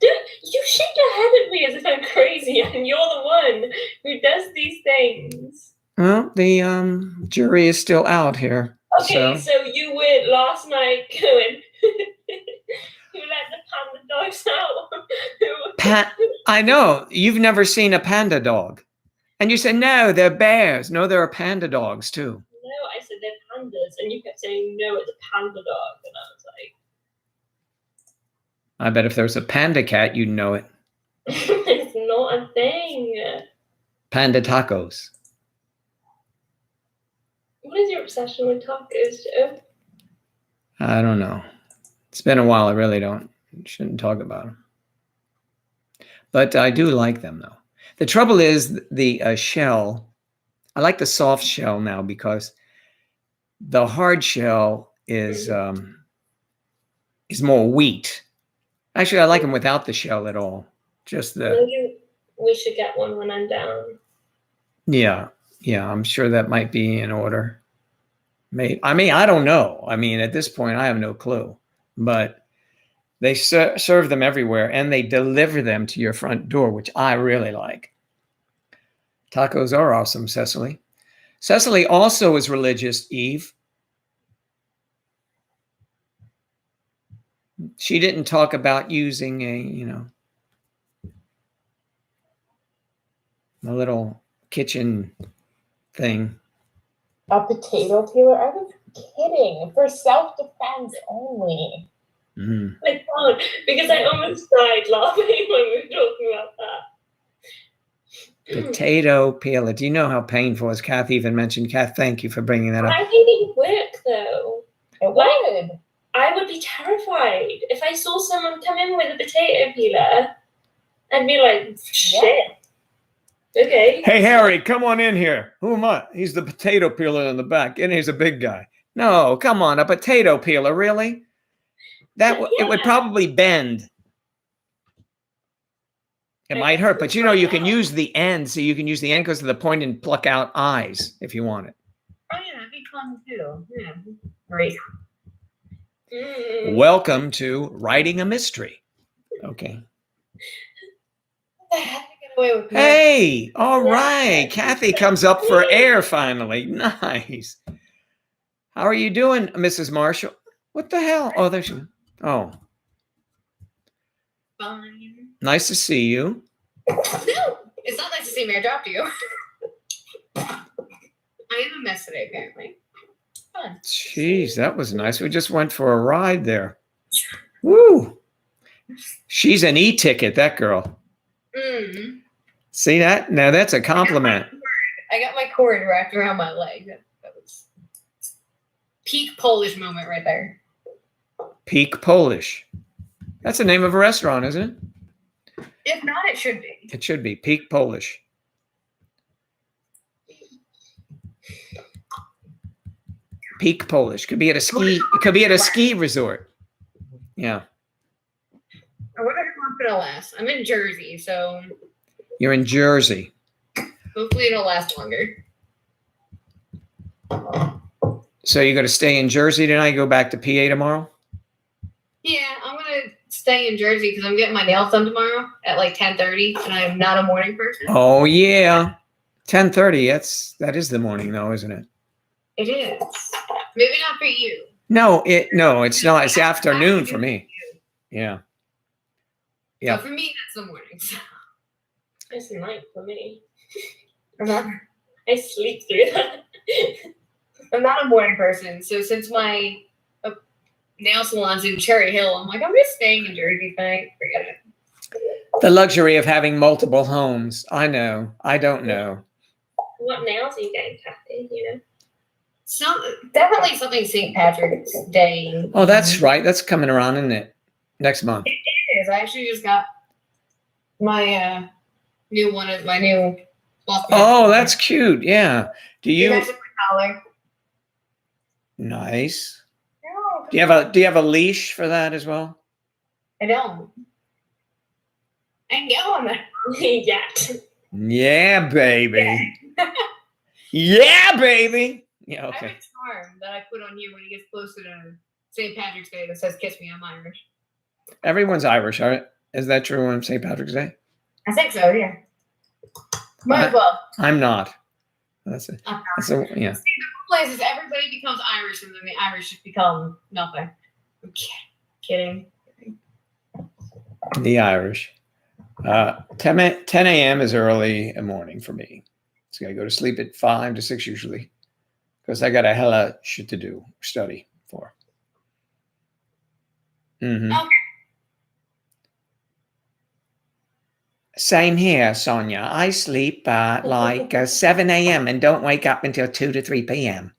Dude, you shake your head at me as if I'm crazy, and you're the one who does these things. Well, the jury is still out here. Okay, so you were last night going, who let the panda dogs out? I know. You've never seen a panda dog. And you said, no, they're bears. No, there are panda dogs too. No, I said they're pandas, and you kept saying, no, it's a panda dog. And I was like, I bet if there was a panda cat, you'd know it. it's not a thing. Panda tacos. What is your obsession with tacos, Joe? I don't know. It's been a while. I really shouldn't talk about them. But I do like them, though. The trouble is the shell. I like the soft shell now because the hard shell is more wheat. Actually, I like them without the shell at all. Just the. Maybe we should get one when I'm down. Yeah. I'm sure that might be in order. I don't know. I mean, at this point, I have no clue. But they serve them everywhere, and they deliver them to your front door, which I really like. Tacos are awesome, Cecily. Cecily also is religious, Eve. She didn't talk about using a little kitchen thing. A potato peeler? I was kidding. For self-defense only. Mm. I can't, because I almost died laughing when we were talking about that. Potato peeler. Do you know how painful, as Kath even mentioned? Kath, thank you for bringing that up. I think it would work, though. It would. I would be terrified if I saw someone come in with a potato peeler. I'd be like, shit. Okay. Hey, Harry, come on in here. Who am I? He's the potato peeler in the back, and he's a big guy. No, come on, a potato peeler, really? It would probably bend. It might hurt, but you can use the end. So you can use the end because of the point and pluck out eyes if you want it. Oh yeah, that'd be fun too. Yeah. Great. Welcome to writing a mystery. Okay. What the heck did I get away with? Hey, all right. Kathy comes up for air finally. Nice. How are you doing, Mrs. Marshall? What the hell? Oh, there she. Oh, Fine. nice to see you. No, it's not nice to see me. I dropped you. I am a mess today, apparently. Fun. Jeez, that was nice. We just went for a ride there. Woo. She's an e-ticket, that girl. Mm. See that? Now that's a compliment. I got my cord wrapped around my leg. That was peak Polish moment right there. Peak Polish. That's the name of a restaurant, isn't it? If not, it should be. It should be Peak Polish. Peak Polish could be at a ski. It could be at a ski resort. Yeah, I wonder how long it's gonna last. I'm in Jersey, so you're in Jersey. hopefully it'll last longer. So you're going to stay in Jersey tonight? Go back to PA tomorrow? Yeah, I'm gonna stay in Jersey because I'm getting my nails done tomorrow at like 10:30, and I'm not a morning person. Oh yeah, 10:30. That is the morning, though, isn't it? It is. Maybe not for you. No, it's not. It's afternoon for me. Yeah. Yeah. So for me, that's the morning. It's night for me. I'm not, I sleep through that. I'm not a morning person. So since my nail salon's in Cherry Hill, I'm like, I'm just staying in Jersey tonight. Forget it. The luxury of having multiple homes. I know. I don't know. What nails are you getting, Kathy? You know? Definitely something St. Patrick's Day. Oh, that's right. That's coming around, isn't it? Next month. It is. I actually just got my new one of my new. Oh, that's cute. Yeah. Do You you? guys are my collar. Nice. No, Do you have a leash for that as well? I don't. I know. Yeah. Yeah, baby. Yeah, baby. Yeah. I have Okay. a charm that I put on you when it gets closer to St. Patrick's Day that says "Kiss me, I'm Irish." Everyone's Irish, all right? Is that true on St. Patrick's Day? I think so. Yeah. Might as well. I'm not. That's it. Yeah. Places everybody becomes Irish, and then the Irish just become nothing. I'm kidding. The Irish. 10 a.m. is early in the morning for me. So I go to sleep at 5 to 6 usually because I got a hella shit to do, study for. Mm-hmm. Okay. Same here, Sonia. I sleep at like 7 a.m. and don't wake up until 2 to 3 p.m.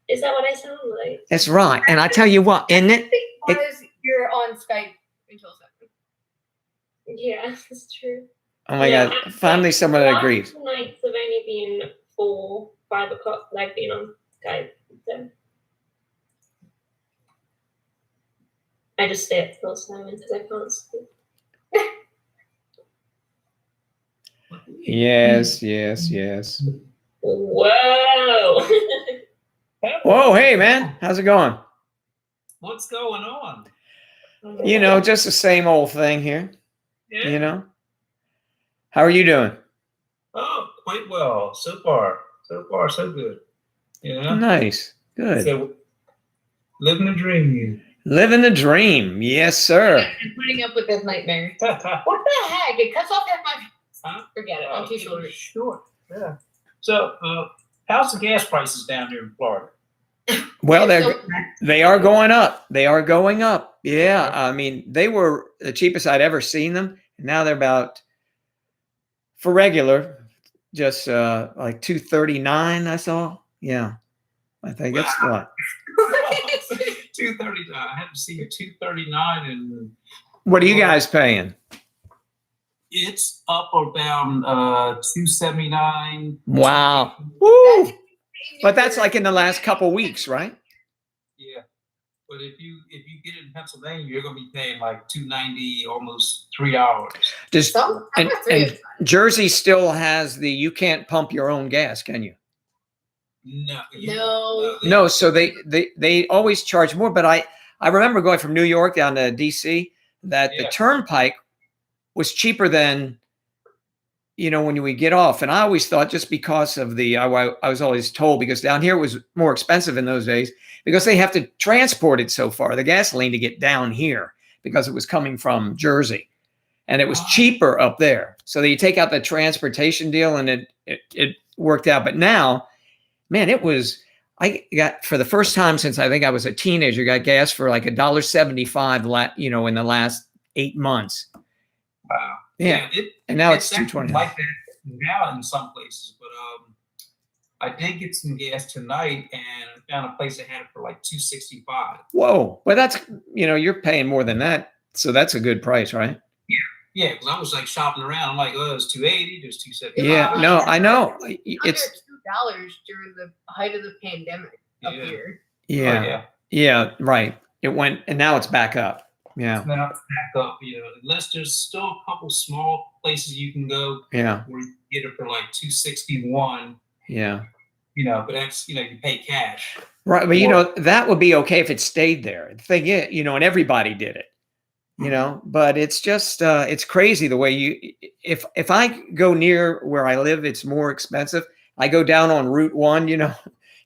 Is that what I sound like? That's right. And I tell you what, isn't it? Because you're on Skype until 7. Yeah, that's true. Oh my Yeah, God. Finally, someone that agrees. Last nights have only been 4, 5 o'clock. I've been on Skype. So I just stay up till 7 because I can't sleep. Yes, yes, yes. Whoa. Whoa, hey, man. How's it going? What's going on? You know, just the same old thing here, Yeah. you know? How are you doing? Oh, quite well. So far, so good. Yeah. Nice. Good. So, living a dream. Living the dream. Yes, sir. I'm putting up with this nightmare. Oh, What the heck? It cuts off my. Huh? Forget it. I'm too short. Sure. Yeah. So, how's the gas prices down here in Florida? Well, So- they are going up. They are going up. Yeah. I mean, they were the cheapest I'd ever seen them. And now they're about, for regular, just like $2.39 I saw. Yeah. I think that's a lot. 230. I haven't seen 239, and What are you guys paying? it's up around 279. Wow. Woo! But that's like in the last couple weeks, right? Yeah. But if you get it in Pennsylvania, you're gonna be paying like 290, almost $3. Does Some and and Jersey still has the you can't pump your own gas, can you? No. No. No, so they always charge more. But I remember going from New York down to DC that the Yeah. turnpike was cheaper than when we get off. And I always thought just because of I was always told because down here it was more expensive in those days because they have to transport it so far, the gasoline to get down here because it was coming from Jersey. And it was cheaper up there. So you take out the transportation deal and it worked out. But now, man, I got for the first time since I think I was a teenager, got gas for like $1.75, in the last 8 months. Wow. Yeah. And now it's actually 220. like that now in some places, but I did get some gas tonight and I found a place that had it for like $2.65. Whoa. Well, that's, you're paying more than that. So that's a good price, right? Yeah, because I was like shopping around. I'm like, oh, it's $2.80, there's $2.75. Yeah. No, I know. It's $2 during the height of the pandemic up Yeah. here. yeah. Oh, yeah. Yeah, right. It went and now it's back up. Yeah. Now it's back up, unless there's still a couple small places you can go Yeah. where you can get it for like $2.61, Yeah. but that's, you pay cash. Right. But that would be okay if it stayed there. The thing is, and everybody did it, but it's just, it's crazy the way if I go near where I live, it's more expensive. I go down on Route 1,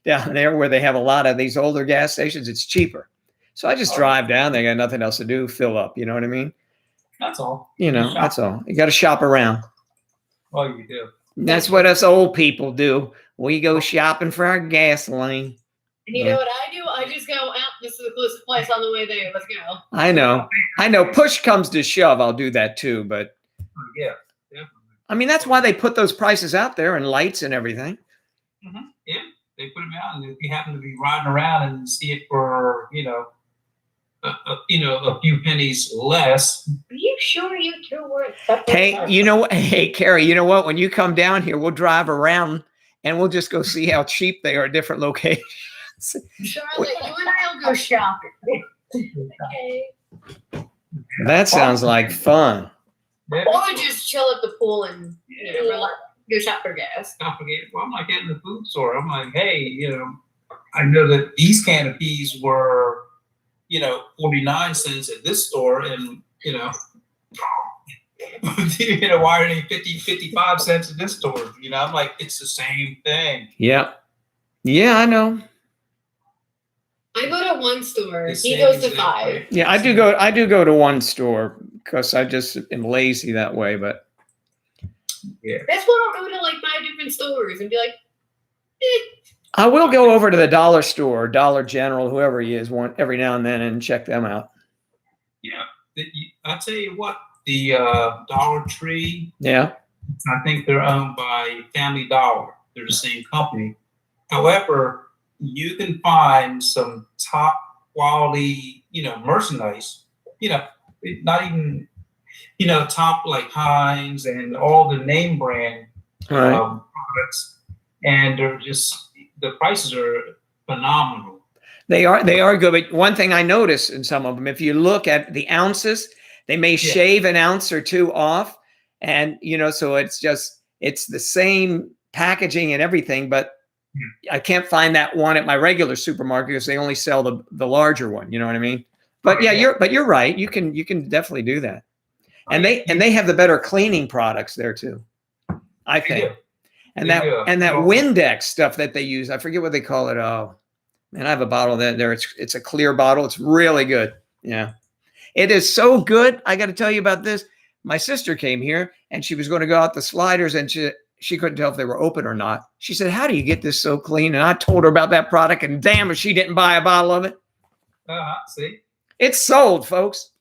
down there where they have a lot of these older gas stations, it's cheaper. So I just drive down there, got nothing else to do, fill up, you know what I mean? That's all. That's all. You got to shop around. All you do. That's what us old people do. We go shopping for our gasoline. And you know what I do? I just go out. This is the closest place on the way there. Let's go. I know. Push comes to shove, I'll do that too. But Yeah, definitely. I mean, that's why they put those prices out there and lights and everything. Yeah, they put them out, and if you happen to be riding around and see it for, a few pennies less. Are you sure you two weren't? Hey, you know what? Hey, Carrie, you know what? When you come down here, we'll drive around and we'll just go see how cheap they are at different locations. Charlotte, you and I'll go shopping. Okay. That sounds like fun. Yeah. Or just chill at the pool and relax, go shop for gas. I forget. Well, I'm like in the food store. I'm like, hey, I know that these canapes were, 49 cents at this store, and why are they 55 cents at this store? I'm like, it's the same thing. Yeah. Yeah, I know. I go to one store. The He same goes to exact 5. way. Yeah, I do go to one store because I just am lazy that way, but That's why I'll go to like 5 different stores and be like, I will go over to the dollar store, Dollar General, whoever he is, every now and then and check them out. Yeah, I'll tell you what, the Dollar Tree, Yeah. I think they're owned by Family Dollar. They're the same company. However, you can find some top quality, merchandise, not even, top like Heinz and all the name brand Right. products. And the prices are phenomenal. They are good. But one thing I notice in some of them, if you look at the ounces, they may shave an ounce or two off. And, so it's the same packaging and everything, but I can't find that one at my regular supermarket because they only sell the larger one. You know what I mean? But you're right. You can definitely do that. And they have the better cleaning products there too, I think. They do. And They that do. and that Windex stuff that they use, I forget what they call it. Oh, man, I have a bottle there. It's a clear bottle. It's really good. Yeah, it is so good. I got to tell you about this. My sister came here and she was going to go out the sliders and she couldn't tell if they were open or not. She said, "How do you get this so clean?" And I told her about that product, and damn if she didn't buy a bottle of it. See? It's sold, folks.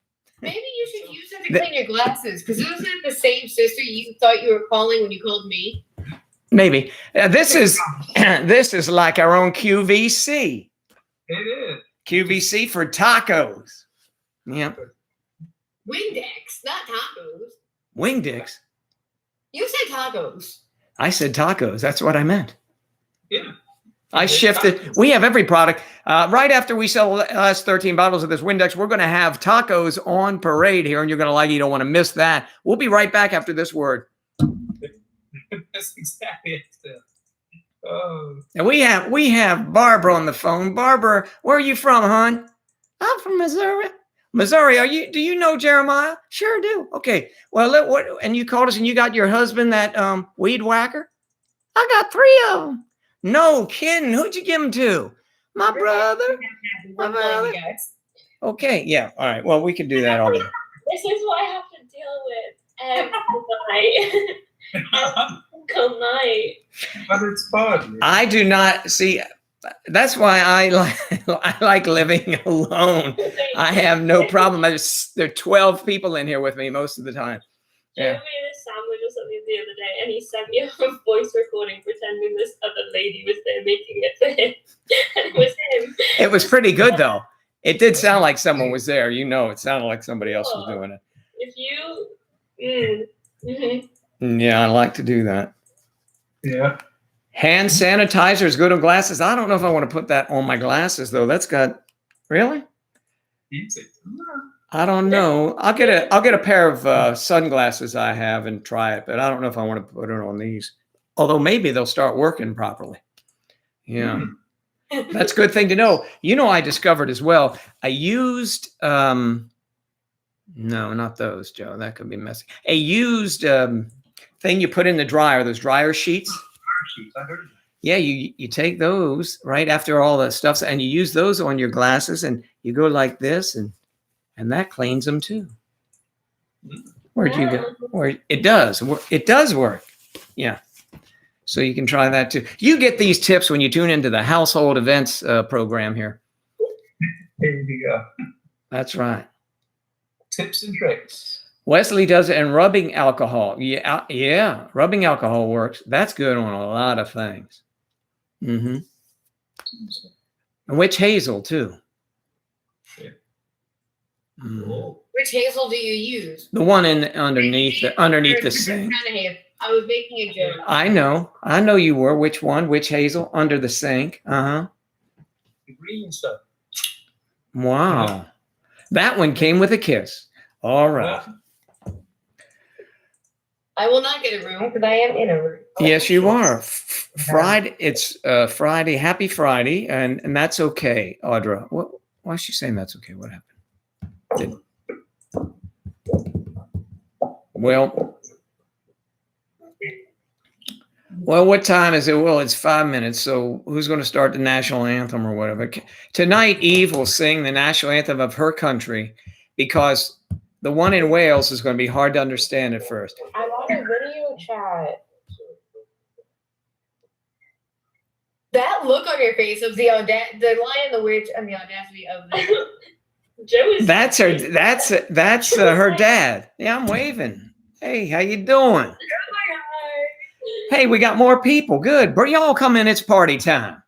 maybe you should use it to clean your glasses. Because isn't it the same sister you thought you were calling when you called me? Maybe this is like our own QVC. It is. QVC for tacos. Yep. Windex, not tacos. Wingdix. You said tacos. I said tacos. That's what I meant. Yeah. I shifted. We have every product. Right after we sell the last 13 bottles of this Windex, we're going to have tacos on parade here, and you're going to like it. You don't want to miss that. We'll be right back after this word. That's exactly it. Oh. And we have Barbara on the phone. Barbara, where are you from, hon? I'm from Missouri. Missouri, do you know Jeremiah? Sure do. Okay. Well, and you called us and you got your husband that weed whacker? I got 3 of them. No kidding. Who'd you give them to? My brother. My brother. Okay. Yeah. All right. Well, we can do that all day. This is what I have to deal with every night. Every night. But it's fun. I do not see. That's why I like living alone. I have no problem. There are 12 people in here with me most of the time. Joe made a sandwich or something the other day, and he sent me a voice recording pretending this other lady was there making it for him, and it was him. It was pretty good though. It did sound like someone was there. It sounded like somebody else was doing it. If you, Yeah, I like to do that. Yeah. Hand sanitizer is good on glasses. I don't know if I want to put that on my glasses though. That's got really. I don't know. I'll get a pair of sunglasses I have and try it, but I don't know if I want to put it on these. Although maybe they'll start working properly. Yeah, that's a good thing to know. I discovered as well. I used no, not those, Joe. That could be messy. A used thing you put in the dryer. Those dryer sheets. I heard of that. Yeah, you take those right after all the stuff, and you use those on your glasses, and you go like this, and that cleans them too. Where'd you go? Where it does work. Yeah. So you can try that too. You get these tips when you tune into the household events program here. There you go. That's right. Tips and tricks. Wesley does it, and rubbing alcohol. Yeah, rubbing alcohol works. That's good on a lot of things. Mm-hmm. And witch hazel too. Yeah. Mm. Which hazel do you use? The one underneath the sink. I was making a joke. I know you were. Which one? Witch hazel under the sink. The green stuff. Wow. That one came with a kiss. All right. I will not get a room because I am in a room. Yes, you are. Friday. It's Friday. Happy Friday, and that's okay, Audra. Why is she saying that's okay? What happened? Well, what time is it? Well, it's 5 minutes. So who's going to start the national anthem or whatever? Tonight, Eve will sing the national anthem of her country because the one in Wales is going to be hard to understand at first. I'm on a video chat. That look on your face of the Lion, the Witch, and the audacity of the Joe is. That's her dad. Yeah, I'm waving. Hey, how you doing? Hey, we got more people. Good. Bring y'all come in. It's party time.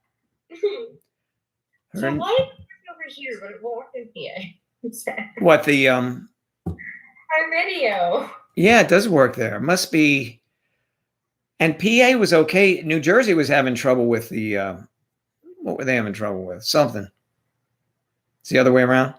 So why is it over here, but it won't work in PA? What the Our video. Yeah, it does work there. Must be. And PA was okay. New Jersey was having trouble with the. What were they having trouble with? Something. It's the other way around.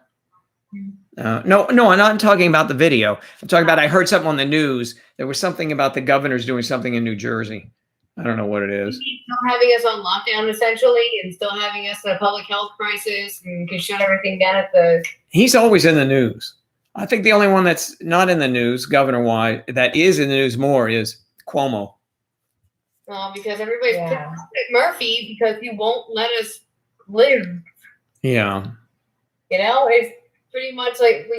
No, I'm not talking about the video. I'm talking about I heard something on the news. There was something about the governor's doing something in New Jersey. I don't know what it is. Still having us on lockdown essentially, and still having us in a public health crisis, and can shut everything down at the. He's always in the news. I think the only one that's not in the news, governor-wise, that is in the news more is Cuomo. Well, because everybody's pissed off at Murphy because he won't let us live. Yeah. It's pretty much like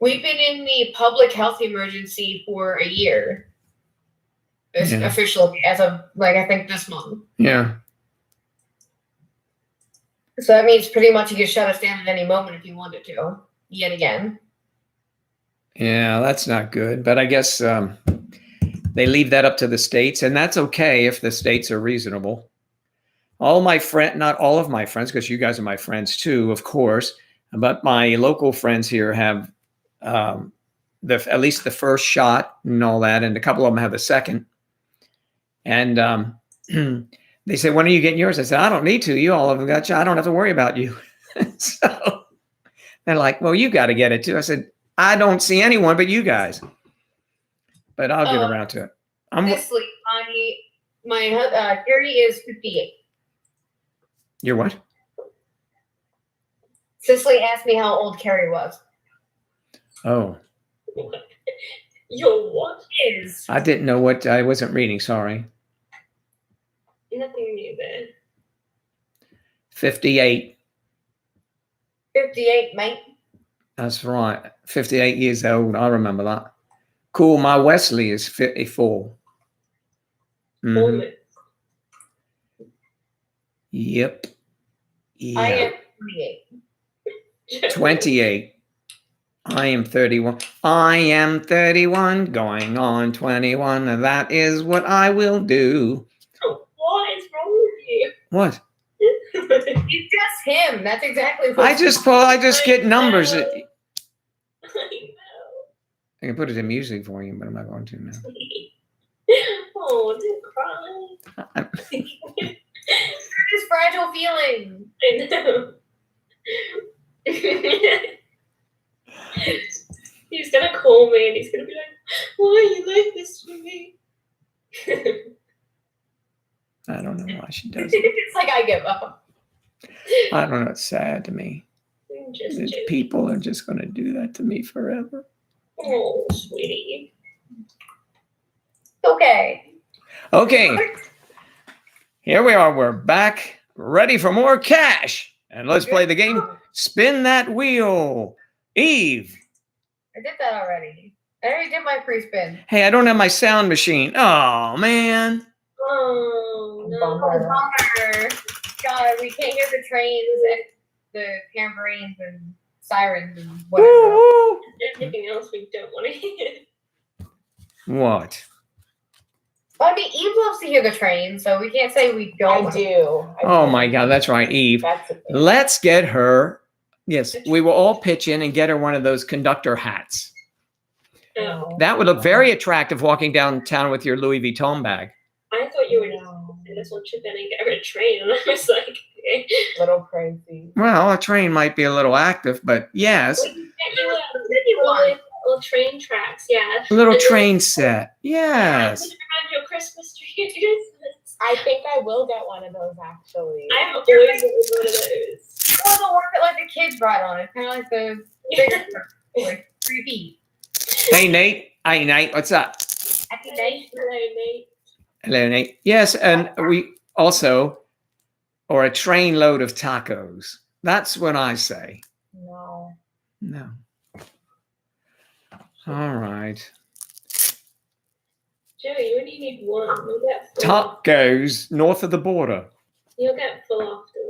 we've been in the public health emergency for a year. Officially, as of I think this month. Yeah. So that means pretty much he could shut us down at any moment if he wanted to, yet again. Yeah, that's not good. But I guess they leave that up to the states, and that's okay if the states are reasonable. all my not all of my friends, because you guys are my friends too, of course, but my local friends here have at least the first shot and all that, and a couple of them have the second. And they said, "When are you getting yours?" I said, "I don't need to. You all of them got you. I don't have to worry about you." So they're like, "Well, you got to get it too." I said, "I don't see anyone but you guys, but I'll get around to it." Honestly, my Carrie is 58. You're what? Cicely asked me how old Carrie was. Oh, Yo, what? Is I didn't know what I wasn't reading. Sorry. Nothing new there. 58. 58, mate. That's right. 58 years old. I remember that. Cool. My Wesley is 54. Mhm. Almost. Yep. I Yeah. am 28. 28. I am 31. I am 31, going on 21, and that is what I will do. What is wrong with you? What? It's just him. That's exactly what I just get numbers. I I know. can put it in music for you, but I'm not going to now. Oh, don't cry. His fragile feelings. I know. He's gonna call me and he's gonna be like, "Why are you like this to me?" I don't know why she does it. It's like I give up. I don't know. It's sad to me. I'm just These joking. people are just going to do that to me forever. Oh, sweetie. Okay. Okay. Here we are. We're back, ready for more cash. And let's play the game. Spin that wheel. Eve. I did that already. I already did my pre-spin. Hey, I don't have my sound machine. Oh, man. Oh no. Bummer. Bummer. God, we can't hear the trains and the tambourines and sirens and whatever. Woo-hoo. Everything else we don't want to hear. What? Well, I mean, Eve loves to hear the trains, so we can't say we don't. I do. Oh, my God. That's right, Eve. That's the thing. Let's get her. Yes, we will all pitch in and get her one of those conductor hats. Oh, That would look very attractive walking downtown with your Louis Vuitton bag. I thought you were just No. saying this one chip in and get her a train, and I was like, okay. Little crazy. Well, a train might be a little active, but yes, Get you little train tracks, yeah. a little train set. Yes. Put it around your Christmas tree at Christmas. I think I will get one of those actually. I'm always wanted one of those. Oh, the one that like the kids ride on. It's kind of like the bigger, like 3 feet. Hey, Nate. Hey, Nate. What's up? Happy day. Hello, Nate. Hello, Nate. Yes, and we also, or a train load of tacos. That's what I say. No. No. All right. Joey, you only need one. You'll get full. Tacos north of the border, You'll get full after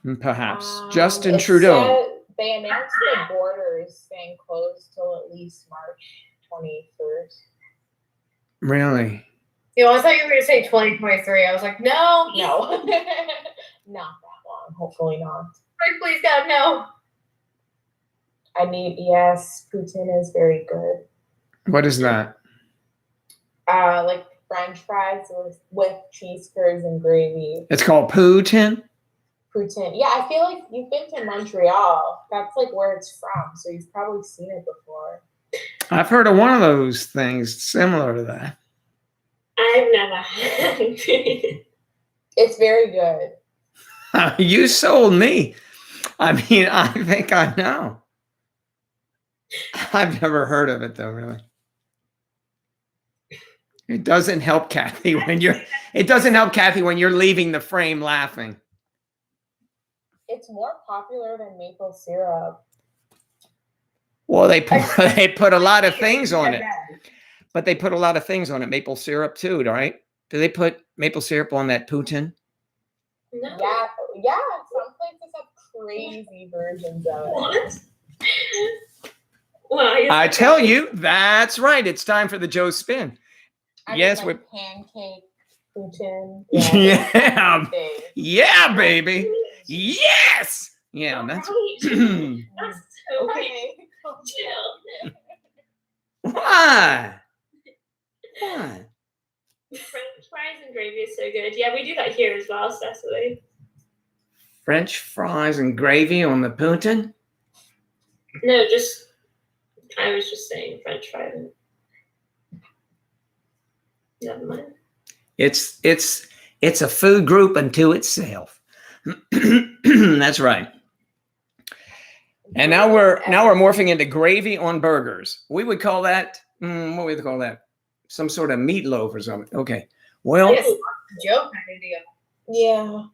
one. perhaps. Justin It Trudeau. said they announced the borders staying closed till at least March 21st. Really? You know, I thought you were going to say 2023. I was like, no. No. Not that long. Hopefully not. Please, God, no. I need, yes, poutine is very good. What is that? Like French fries with cheese curds and gravy. It's called Putin. Poutine. Yeah, I feel like you've been to Montreal. That's like where it's from, so you've probably seen it before. I've heard of one of those things similar to that. I've never had it. It's very good. You sold me. I mean, I think I know. I've never heard of it though, really. It doesn't help Kathy when you're leaving the frame laughing. It's more popular than maple syrup. Well, they put a lot of things on it. But they put a lot of things on it. Maple syrup too, right? Do they put maple syrup on that Putin? No. Yeah. Some places have crazy versions of it. What? Well, I tell you, that's right. It's time for the Joe Spin. I mean, Yes, like pancake Poutine. Yeah. Big. Yeah, baby. Yes. Yeah, that's Right. That's so right. Okay. Chill. why. Why? French fries and gravy is so good. Yeah, we do that here as well, Cecily. French fries and gravy on the Putin? No, just I was just saying French fries. Never mind. It's a food group unto itself. That's right. And now we're morphing into gravy on burgers. We would call that what would we call that? Some sort of meatloaf or something. Okay. Well, Yes, Joe kind of deal. Yeah.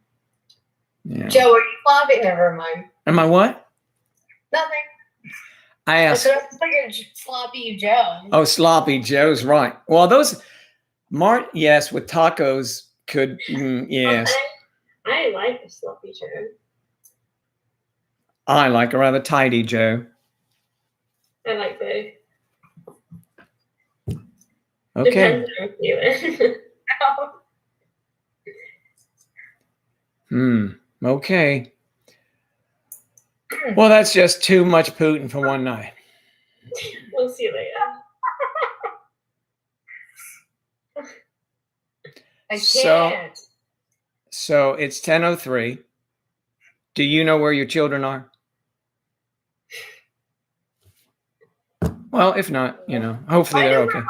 yeah. Joe, are you floppy? Never mind. Am I what? Nothing. I asked. It's like a sloppy Joe. Oh, sloppy Joe's right. Well, those yes, with tacos could yes. I like a sloppy Joe. I like a rather tidy Joe. I like both. Okay. Depends on I'm feeling. Okay. Well, that's just too much Putin for one night. We'll see you later. I So- can't. So it's 10:03. Do you know where your children are? Well, if not, hopefully I they're know okay. where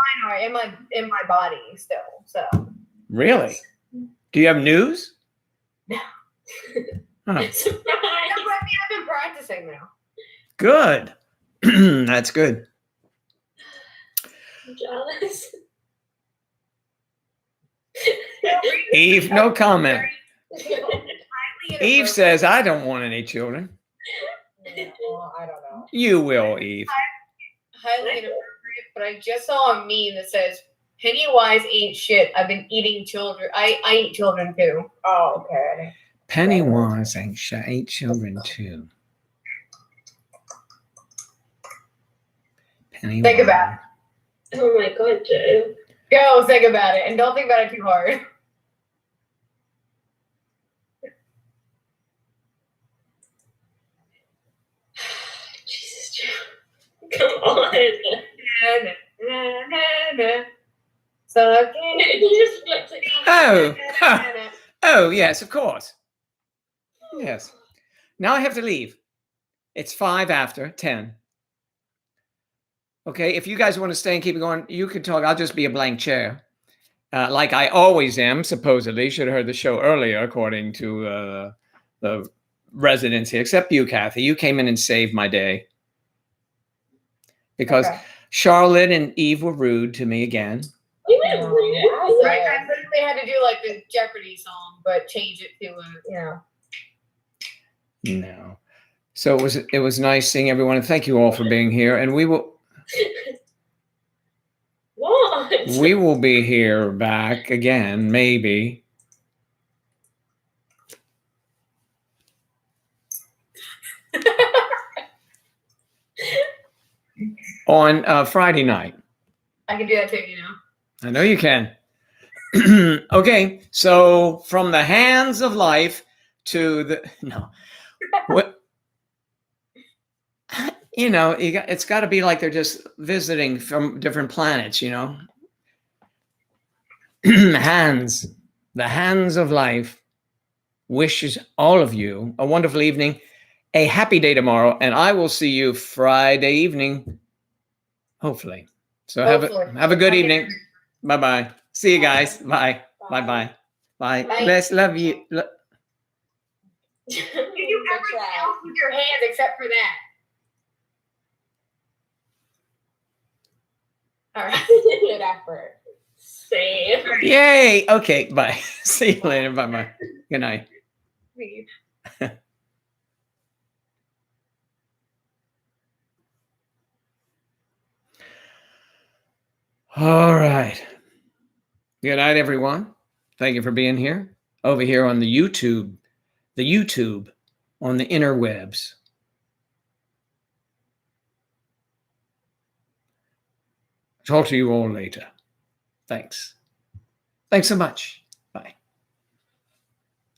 mine are in my body still. So Really? Do you have news? No. Huh. Surprise! I've been practicing now. Good. That's good. I'm jealous. Eve, no comment. Eve says, I don't want any children. Yeah, well, I don't know. You will, Eve. Highly inappropriate, but I just saw a meme that says Pennywise ain't shit. I've been eating children. I eat children too. Oh, okay. Pennywise ain't ate children too. Pennywise. Think about it. Oh my god, Joe. Go think about it, and don't think about it too hard. Jesus, Joe. Come on. So You just flipped it. Oh, oh, yes, of course. Yes. Now I have to leave. It's 5 after 10. Okay, if you guys want to stay and keep it going, you can talk. I'll just be a blank chair. Like I always am, supposedly. Should have heard the show earlier, according to the residents here, except you, Kathy. You came in and saved my day. Because Okay. Charlotte and Eve were rude to me again. You went rude. Right, I literally had to do like the Jeopardy song, but change it to No. So it was nice seeing everyone, and thank you all for being here. And we will What? be here back again, maybe. On Friday night. I can do that too, I know you can. Okay, so from the hands of life to the what it's got to be like they're just visiting from different planets, hands, the hands of life wishes all of you a wonderful evening, a happy day tomorrow, and I will see you Friday evening, hopefully. So Hopefully. have a good Okay. evening. Bye-bye. See you guys. Bye. Bye-bye. Bye. Bye. Bless. Love you. You do everything else with your hands except for that. All right. Good effort. Same. Yay. Okay. Bye. See you later. Bye-bye. Good night. Leave. All right. Good night, everyone. Thank you for being here. Over here on the YouTube on the interwebs. Talk to you all later. Thanks. Thanks so much.